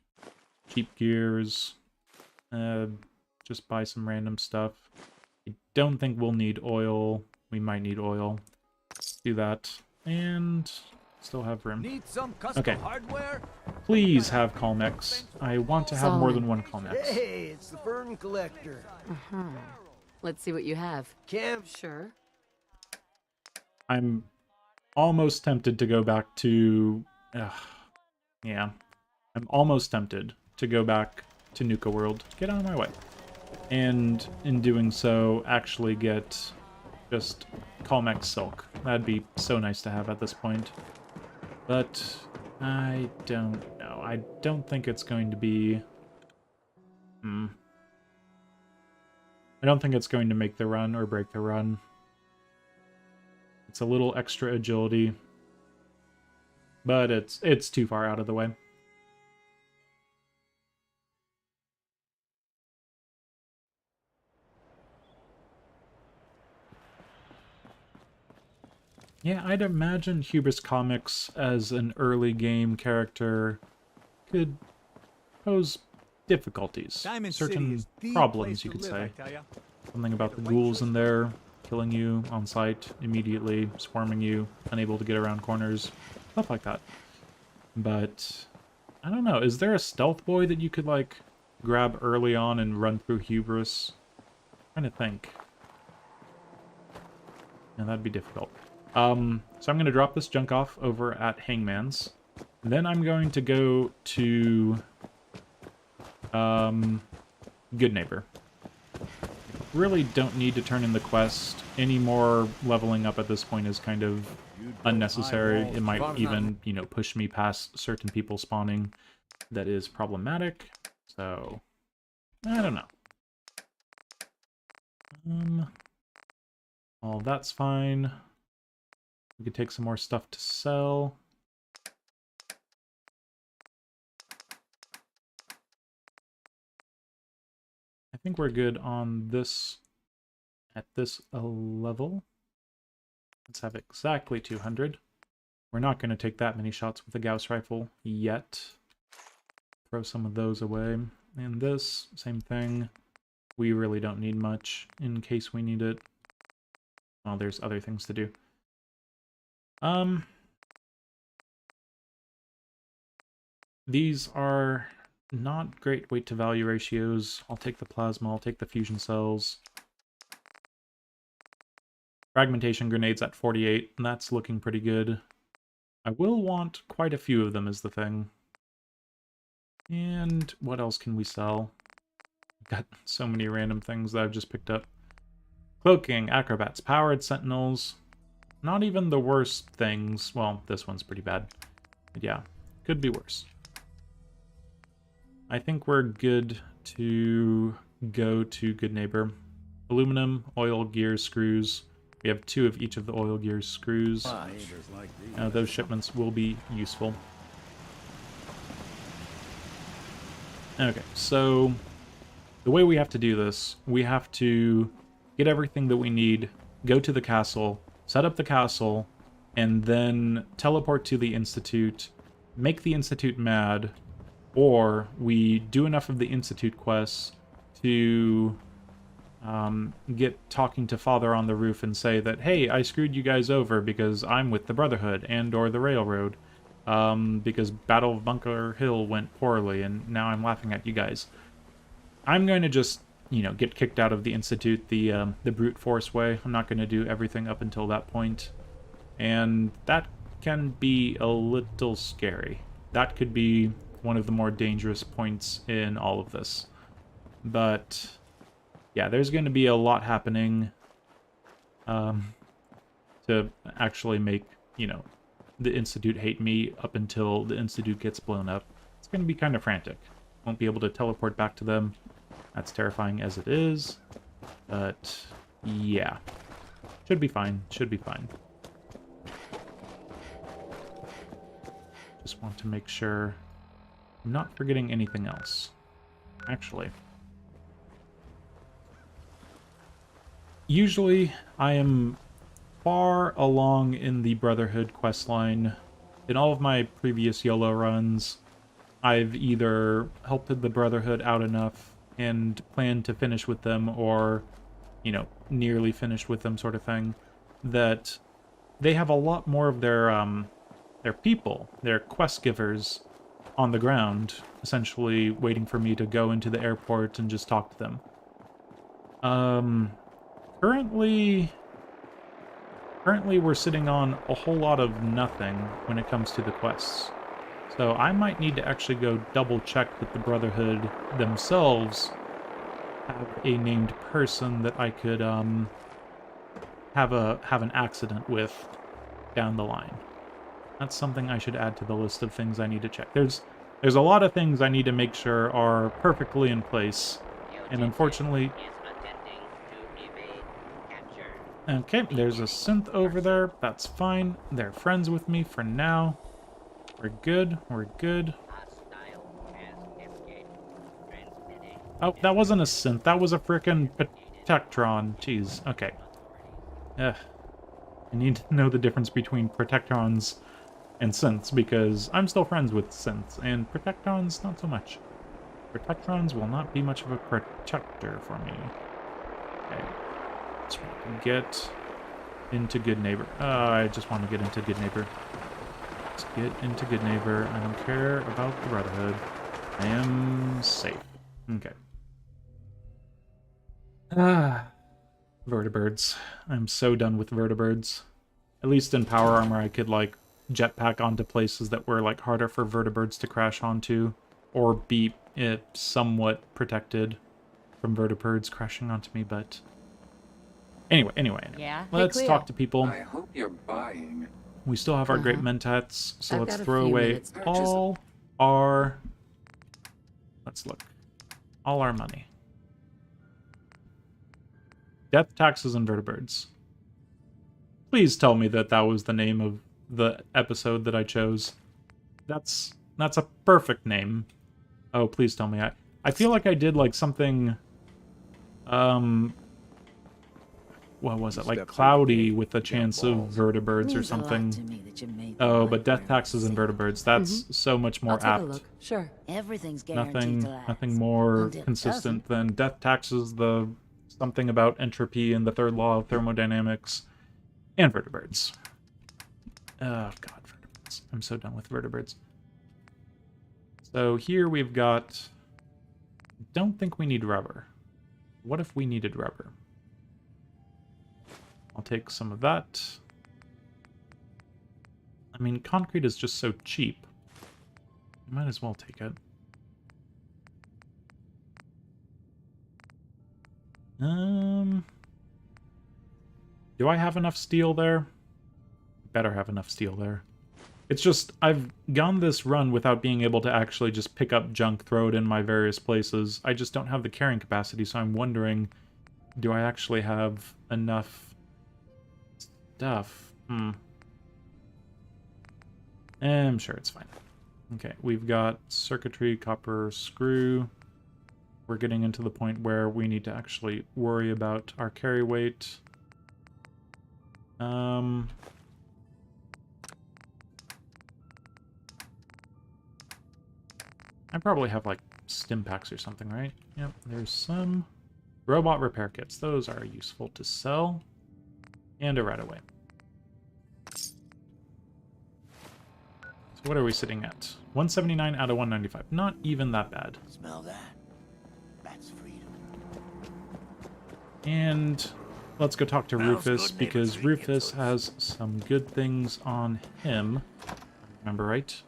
Cheap gears. Just buy some random stuff. I don't think we'll need oil. We might need oil. Do that. And still have room. Need some custom hardware? Please have Calmex. I want to have more than one Calmex. Hey, it's the Fern Collector. Let's see what you have. Cam, Sure. I'm almost tempted to go back to... yeah. I'm almost tempted to go back to Nuka World. Get out of my way. And in doing so, actually get just Calmex Silk. That'd be so nice to have at this point. But I don't know. I don't think it's going to be... I don't think it's going to make the run or break the run. It's a little extra agility, but it's too far out of the way. Yeah, I'd imagine Hubris Comics as an early game character could pose difficulties, certain problems, you could say. Something about the ghouls in there, killing you on sight immediately, swarming you, unable to get around corners, stuff like that. But, I don't know, is there a stealth boy that you could, like, grab early on and run through Hubris? I'm trying to think. Yeah, that'd be difficult. So I'm going to drop this junk off over at Hangman's. Then I'm going to go to Good Neighbor. Really don't need to turn in the quest. Any more leveling up at this point is kind of unnecessary. It might even, you know, push me past certain people spawning. That is problematic. So, I don't know. All that's fine. We could take some more stuff to sell. I think we're good on this, at this level. Let's have exactly 200. We're not going to take that many shots with a Gauss rifle yet. Throw some of those away. And this, same thing. We really don't need much in case we need it. Oh, there's other things to do. These are not great weight to value ratios. I'll take the plasma, I'll take the fusion cells. Fragmentation grenades at 48, and that's looking pretty good. I will want quite a few of them is the thing. And what else can we sell? I've got so many random things that I've just picked up. Cloaking, acrobats, powered sentinels. Not even the worst things. Well, this one's pretty bad. But yeah, could be worse. I think we're good to go to Good Neighbor. Aluminum, oil, gears, screws. We have 2 of each of the oil, gears, screws. Those shipments will be useful. Okay, so the way we have to do this, we have to get everything that we need, go to the castle, set up the castle, and then teleport to the Institute, make the Institute mad, or we do enough of the Institute quests to get talking to Father on the roof and say that, hey, I screwed you guys over because I'm with the Brotherhood and or the Railroad, because Battle of Bunker Hill went poorly and now I'm laughing at you guys. I'm going to just you know, get kicked out of the Institute the brute force way. I'm not going to do everything up until that point. And that can be a little scary. That could be one of the more dangerous points in all of this. But yeah, there's going to be a lot happening to actually make, you know, the Institute hate me up until the Institute gets blown up. It's going to be kind of frantic. Won't be able to teleport back to them. That's terrifying as it is. But yeah, should be fine. Should be fine. Just want to make sure I'm not forgetting anything else. Actually, usually I am far along in the Brotherhood questline. In all of my previous YOLO runs, I've either helped the Brotherhood out enough and planned to finish with them, or, you know, nearly finished with them sort of thing, that they have a lot more of their people, their quest givers, on the ground, essentially waiting for me to go into the airport and just talk to them. Currently we're sitting on a whole lot of nothing when it comes to the quests. So I might need to actually go double check that the Brotherhood themselves have a named person that I could have an accident with down the line. That's something I should add to the list of things I need to check. There's a lot of things I need to make sure are perfectly in place, and unfortunately... Okay, there's a synth over there. That's fine. They're friends with me for now. We're good. We're good. Oh, that wasn't a synth. That was a frickin' Protectron. Jeez. Okay. Ugh. I need to know the difference between Protectrons and synths, because I'm still friends with synths, and Protectrons, not so much. Protectrons will not be much of a protector for me. Okay. Just want to get into Good Neighbor. I just want to get into Good Neighbor. Let's get into Good Neighbor. I don't care about the Brotherhood. I am safe. Okay. Vertibirds. I'm so done with vertibirds. At least in Power Armor I could, like, jetpack onto places that were, like, harder for vertibirds to crash onto, or be somewhat protected from vertibirds crashing onto me, but... Anyway. Yeah? Let's Hey, talk to people. I hope you're buying. We still have our great mentats, so I've let's got a throw few away minutes. all our... Let's look. All our money. Death, taxes, and vertibirds. Please tell me that that was the name of the episode that I chose. That's a perfect name. Oh, please tell me. I feel like I did, like, something... What was it? Like cloudy with a chance of vertibirds or something. Oh, but death, taxes, and vertibirds. That's so much more I'll take a apt. look. Sure. Everything's guaranteed to last. Nothing more Until it consistent than death, taxes, the something about entropy and the third law of thermodynamics, and vertibirds. Oh god, vertibirds. I'm so done with vertibirds. So here we've got... Don't think we need rubber. What if we needed rubber? I'll take some of that. I mean, concrete is just so cheap. You might as well take it. Do I have enough steel there? Better have enough steel there. It's just, I've gone this run without being able to actually just pick up junk, throw it in my various places. I just don't have the carrying capacity, so I'm wondering, do I actually have enough stuff? I'm sure it's fine. Okay, we've got circuitry, copper, screw. We're getting into the point where we need to actually worry about our carry weight. I probably have, like, stim packs or something, right? Yep, there's some robot repair kits. Those are useful to sell. And a right-of-way. So what are we sitting at? 179 out of 195. Not even that bad. Smell that? That's freedom. And let's go talk to Rufus, because Rufus has some good things on him. Remember right?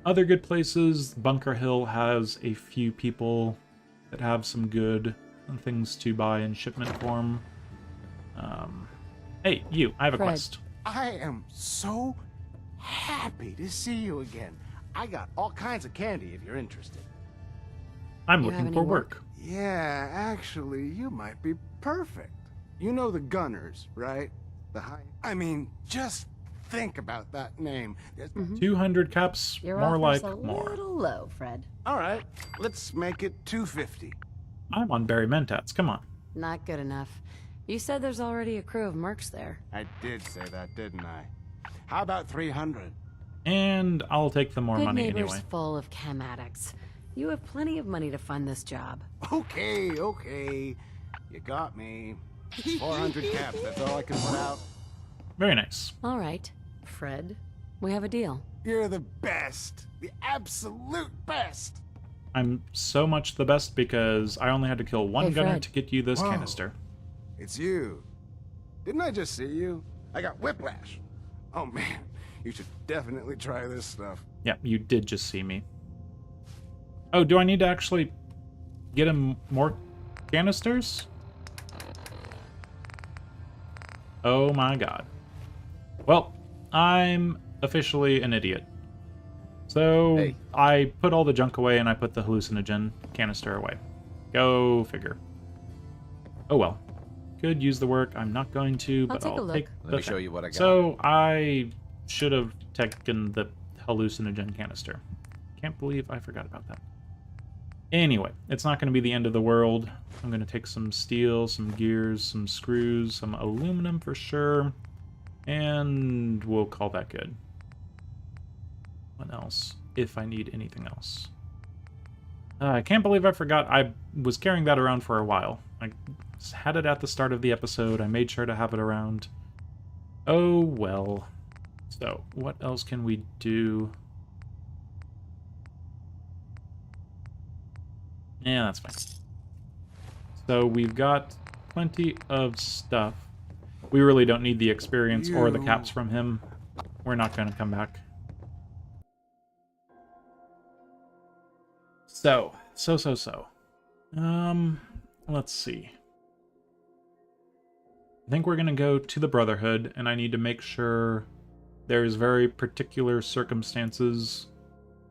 Other good places, Bunker Hill has a few people that have some good things to buy in shipment form. Hey, you, I have a Fred. quest. I am so happy to see you again. I got all kinds of candy if you're interested. I'm You have looking any for work? work. Yeah, actually, you might be perfect. You know the Gunners, right? The high... I mean, just think about that name. There's... 200 caps, Your more offer's like a more. little low, Fred. All right, let's make it 250. I'm on Barry Mentats, come on. Not good enough. You said there's already a crew of mercs there. I did say that, didn't I? How about 300? And I'll take the more Good money neighbors anyway. full of chem addicts. You have plenty of money to fund this job. Okay, okay. You got me. 400 caps, that's all I can put out. Very nice. All right, Fred, we have a deal. You're the best. The absolute best. I'm so much the best because I only had to kill one Hey, gunner Fred. to get you this Whoa. canister. It's you. Didn't I just see you? I got whiplash. Oh man, you should definitely try this stuff. Yeah, you did just see me. Oh, do I need to actually get him more canisters? Oh my god. Well, I'm officially an idiot. So, Hey. I put all the junk away and I put the hallucinogen canister away. Go figure. Oh well. Could use the work. I'm not going to, but take a I'll look. take Let the me show thing. you what I got. So, I should have taken the hallucinogen canister. Can't believe I forgot about that. Anyway, it's not going to be the end of the world. I'm going to take some steel, some gears, some screws, some aluminum for sure, and we'll call that good. What else? If I need anything else. I can't believe I forgot. I was carrying that around for a while. I had it at the start of the episode. I made sure to have it around. Oh, well. So, what else can we do? Yeah, that's fine. So we've got plenty of stuff. We really don't need the experience or the caps from him. We're not going to come back. So. Let's see. I think we're going to go to the Brotherhood, and I need to make sure there's very particular circumstances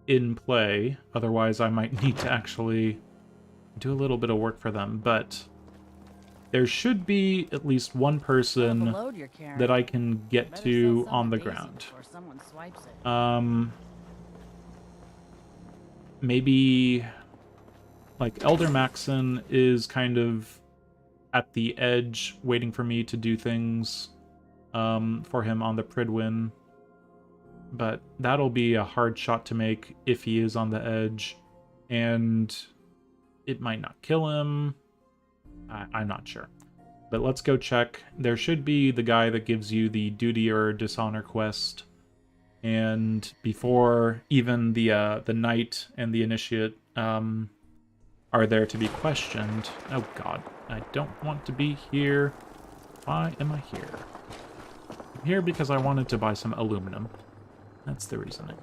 in play. Otherwise, I might need to actually do a little bit of work for them, but there should be at least one person that I can get to on the ground. Maybe like Elder Maxon is kind of at the edge waiting for me to do things for him on the Pridwin, but that'll be a hard shot to make if he is on the edge, and it might not kill him. I'm not sure. But let's go check. There should be the guy that gives you the duty or dishonor quest. And before even the knight and the initiate are there to be questioned. Oh god, I don't want to be here. Why am I here? I'm here because I wanted to buy some aluminum. That's the reasoning.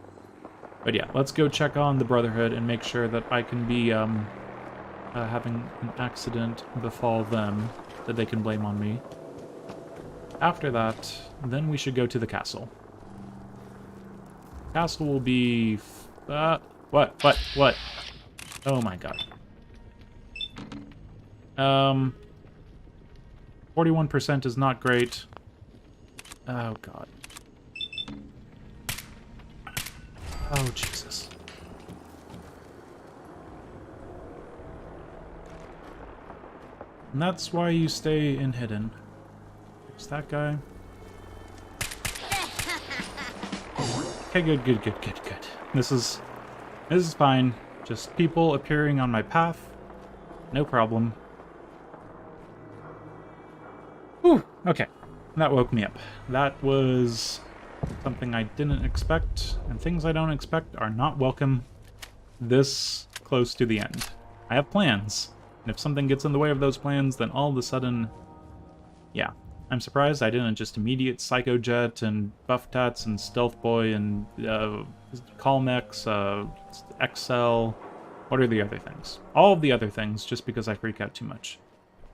But yeah, let's go check on the Brotherhood and make sure that I can be having an accident befall them that they can blame on me. After that, then we should go to the castle. Castle will be... What? Oh my god. 41% is not great. Oh god. Oh Jesus. And that's why you stay in hidden. There's that guy. Okay, good. This is fine. Just people appearing on my path. No problem. Whew, okay. That woke me up. That was something I didn't expect, and things I don't expect are not welcome this close to the end. I have plans, And if something gets in the way of those plans, then all of a sudden... Yeah. I'm surprised I didn't just immediate Psycho Jet and Buff Tats and Stealth Boy and Calmex, XL. What are the other things? All of the other things, just because I freak out too much.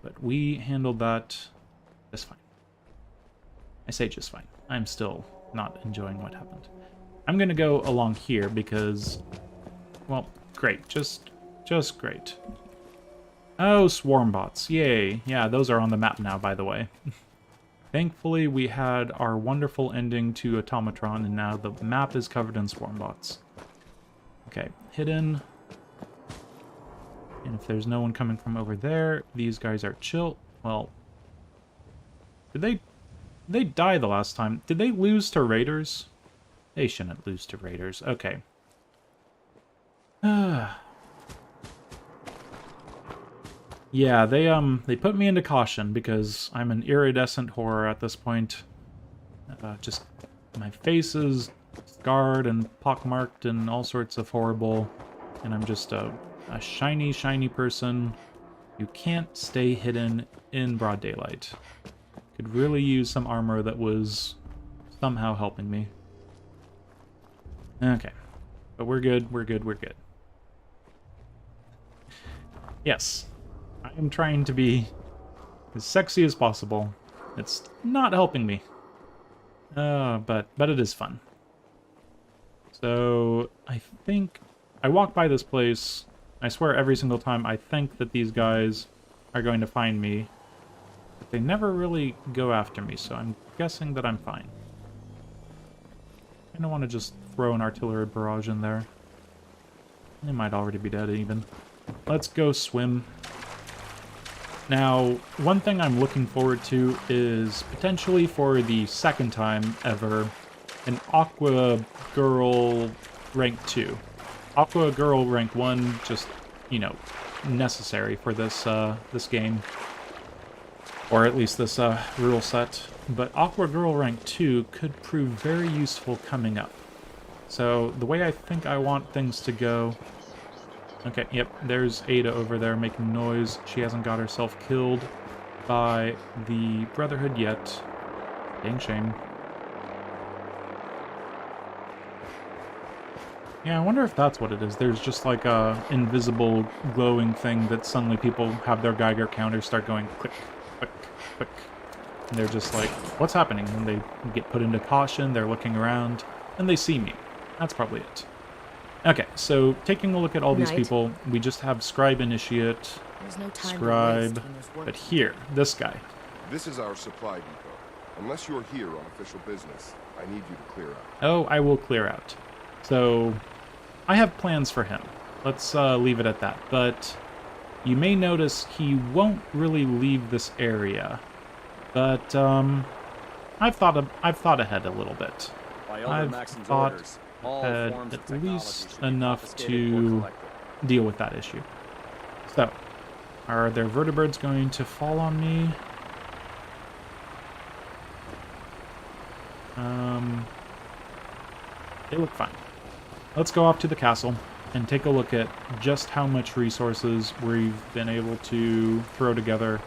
But we handled that just fine. I say just fine. I'm still not enjoying what happened. I'm gonna go along here because, well, great. Just great. Oh, swarm bots. Yay. Yeah, those are on the map now, by the way. Thankfully, we had our wonderful ending to Automatron, and now the map is covered in swarm bots. Okay, hidden. And if there's no one coming from over there, these guys are chill. Well, did they die the last time? Did they lose to raiders? They shouldn't lose to raiders. Okay. Yeah, they put me into caution because I'm an iridescent horror at this point. Just my face is scarred and pockmarked and all sorts of horrible, and I'm just a shiny person who can't stay hidden in broad daylight. Could really use some armor that was somehow helping me. Okay, but we're good. Yes. I am trying to be as sexy as possible. It's not helping me. But it is fun. So, I think... I walk by this place. I swear every single time I think that these guys are going to find me. But they never really go after me, so I'm guessing that I'm fine. I don't want to just throw an artillery barrage in there. They might already be dead, even. Let's go swim. Now, one thing I'm looking forward to is potentially for the second time ever, an Aqua Girl rank 2. Aqua Girl rank 1, just, you know, necessary for this this game. Or at least this rule set. But Aqua Girl rank 2 could prove very useful coming up. So, the way I think I want things to go... Okay, yep, there's Ada over there making noise. She hasn't got herself killed by the Brotherhood yet. Dang shame. Yeah, I wonder if that's what it is. There's just like a invisible glowing thing that suddenly people have their Geiger counters start going click, click, click. And they're just like, what's happening? And they get put into caution, they're looking around, and they see me. That's probably it. Okay, so taking a look at all these people, we just have Scribe Initiate, Scribe, but here, this guy. This is our supply depot. Unless you're here on official business, I need you to clear out. Oh, I will clear out. So, I have plans for him. Let's leave it at that. But you may notice he won't really leave this area. But I've thought ahead a little bit. I've thought at least enough to deal with that issue. So, are their vertebrates going to fall on me? They look fine. Let's go off to the castle and take a look at just how much resources we've been able to throw together.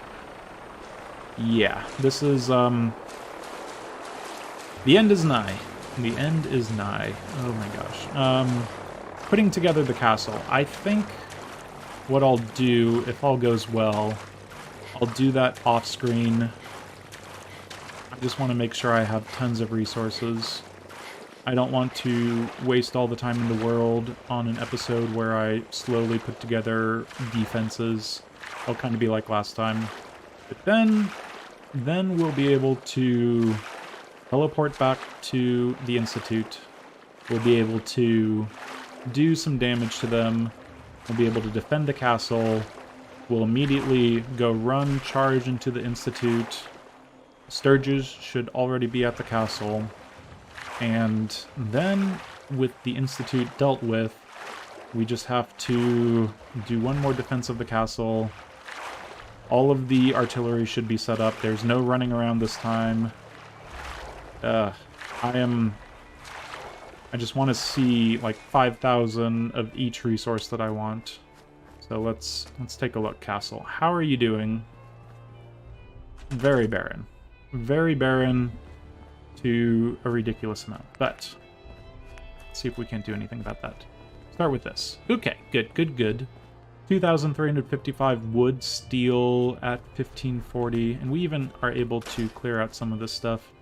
Yeah, this is, the end is nigh. The end is nigh. Oh my gosh. Putting together the castle. I think what I'll do, if all goes well, I'll do that off-screen. I just want to make sure I have tons of resources. I don't want to waste all the time in the world on an episode where I slowly put together defenses. I'll kind of be like last time. But then we'll be able to teleport back to the Institute. We'll be able to do some damage to them. We'll be able to defend the castle. We'll immediately go charge into the Institute. Sturges should already be at the castle. And then, with the Institute dealt with, we just have to do one more defense of the castle. All of the artillery should be set up. There's no running around this time. I just want to see like 5,000 of each resource that I want. So let's take a look, castle. How are you doing? Very barren. Very barren to a ridiculous amount. But let's see if we can't do anything about that. Start with this. Okay, good. 2,355 wood, steel at 1540, and we even are able to clear out some of this stuff.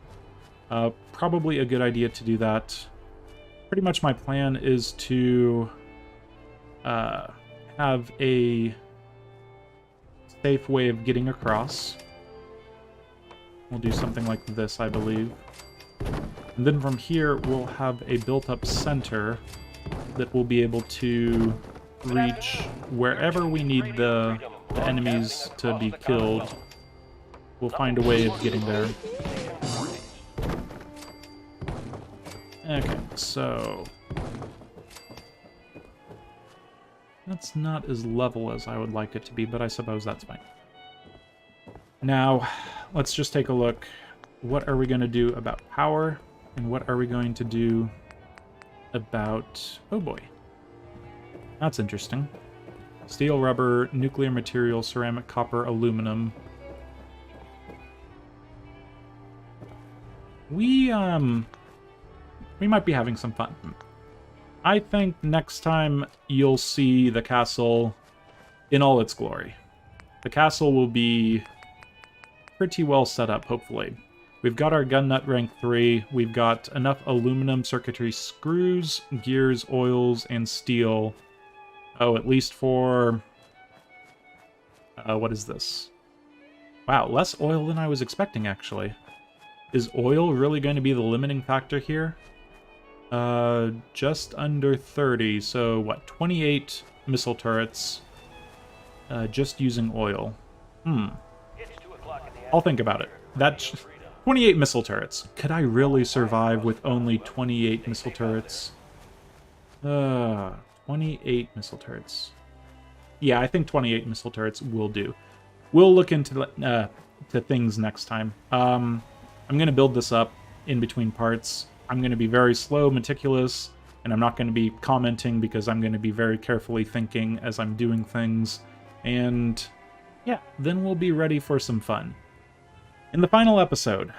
Probably a good idea to do that. Pretty much my plan is to have a safe way of getting across. We'll do something like this, I believe. And then from here, we'll have a built-up center that will be able to reach wherever we need the enemies to be killed. We'll find a way of getting there. Okay, so that's not as level as I would like it to be, but I suppose that's fine. Now, let's just take a look. What are we going to do about power? And what are we going to do about... Oh boy. That's interesting. Steel, rubber, nuclear material, ceramic, copper, aluminum. We might be having some fun. I think next time you'll see the castle in all its glory. The castle will be pretty well set up, hopefully. We've got our gun nut rank 3. We've got enough aluminum circuitry screws, gears, oils, and steel. Oh, at least for... what is this? Wow, less oil than I was expecting, actually. Is oil really going to be the limiting factor here? Just under 30, so what, 28 missile turrets, just using oil. I'll think about it. That's 28 missile turrets. Could I really survive with only 28 missile turrets? 28 missile turrets. Yeah, I think 28 missile turrets will do. We'll look into to things next time. I'm going to build this up in between parts. I'm going to be very slow, meticulous, and I'm not going to be commenting because I'm going to be very carefully thinking as I'm doing things. And yeah, then we'll be ready for some fun. In the final episode,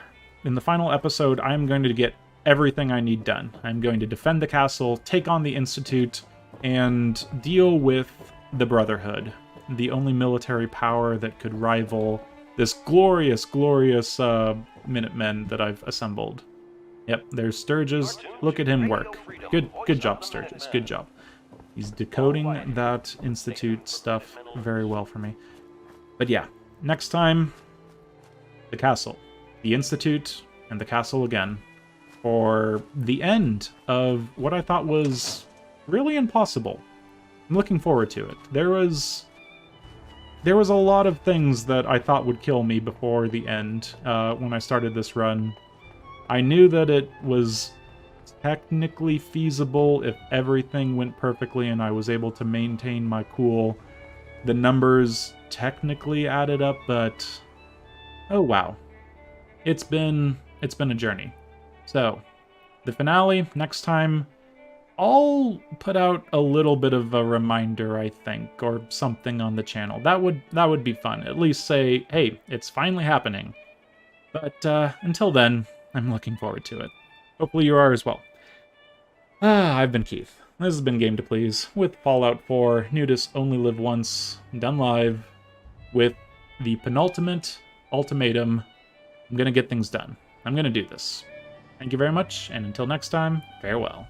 I'm going to get everything I need done. I'm going to defend the castle, take on the Institute, and deal with the Brotherhood, the only military power that could rival this glorious, glorious Minutemen that I've assembled. Yep, there's Sturgis. Look at him work. Good job, Sturgis. Good job. He's decoding that Institute stuff very well for me. But yeah, next time, the castle, the Institute, and the castle again, for the end of what I thought was really impossible. I'm looking forward to it. There was a lot of things that I thought would kill me before the end when I started this run. I knew that it was technically feasible if everything went perfectly and I was able to maintain my cool. The numbers technically added up, but oh wow. It's been a journey. So, the finale, next time, I'll put out a little bit of a reminder, I think, or something on the channel. That would be fun. At least say, hey, it's finally happening. But until then, I'm looking forward to it. Hopefully you are as well. I've been Keith. This has been Game to Please with Fallout 4, Nudists Only Live Once, done live with the penultimate ultimatum. I'm gonna get things done. I'm gonna do this. Thank you very much, and until next time, farewell.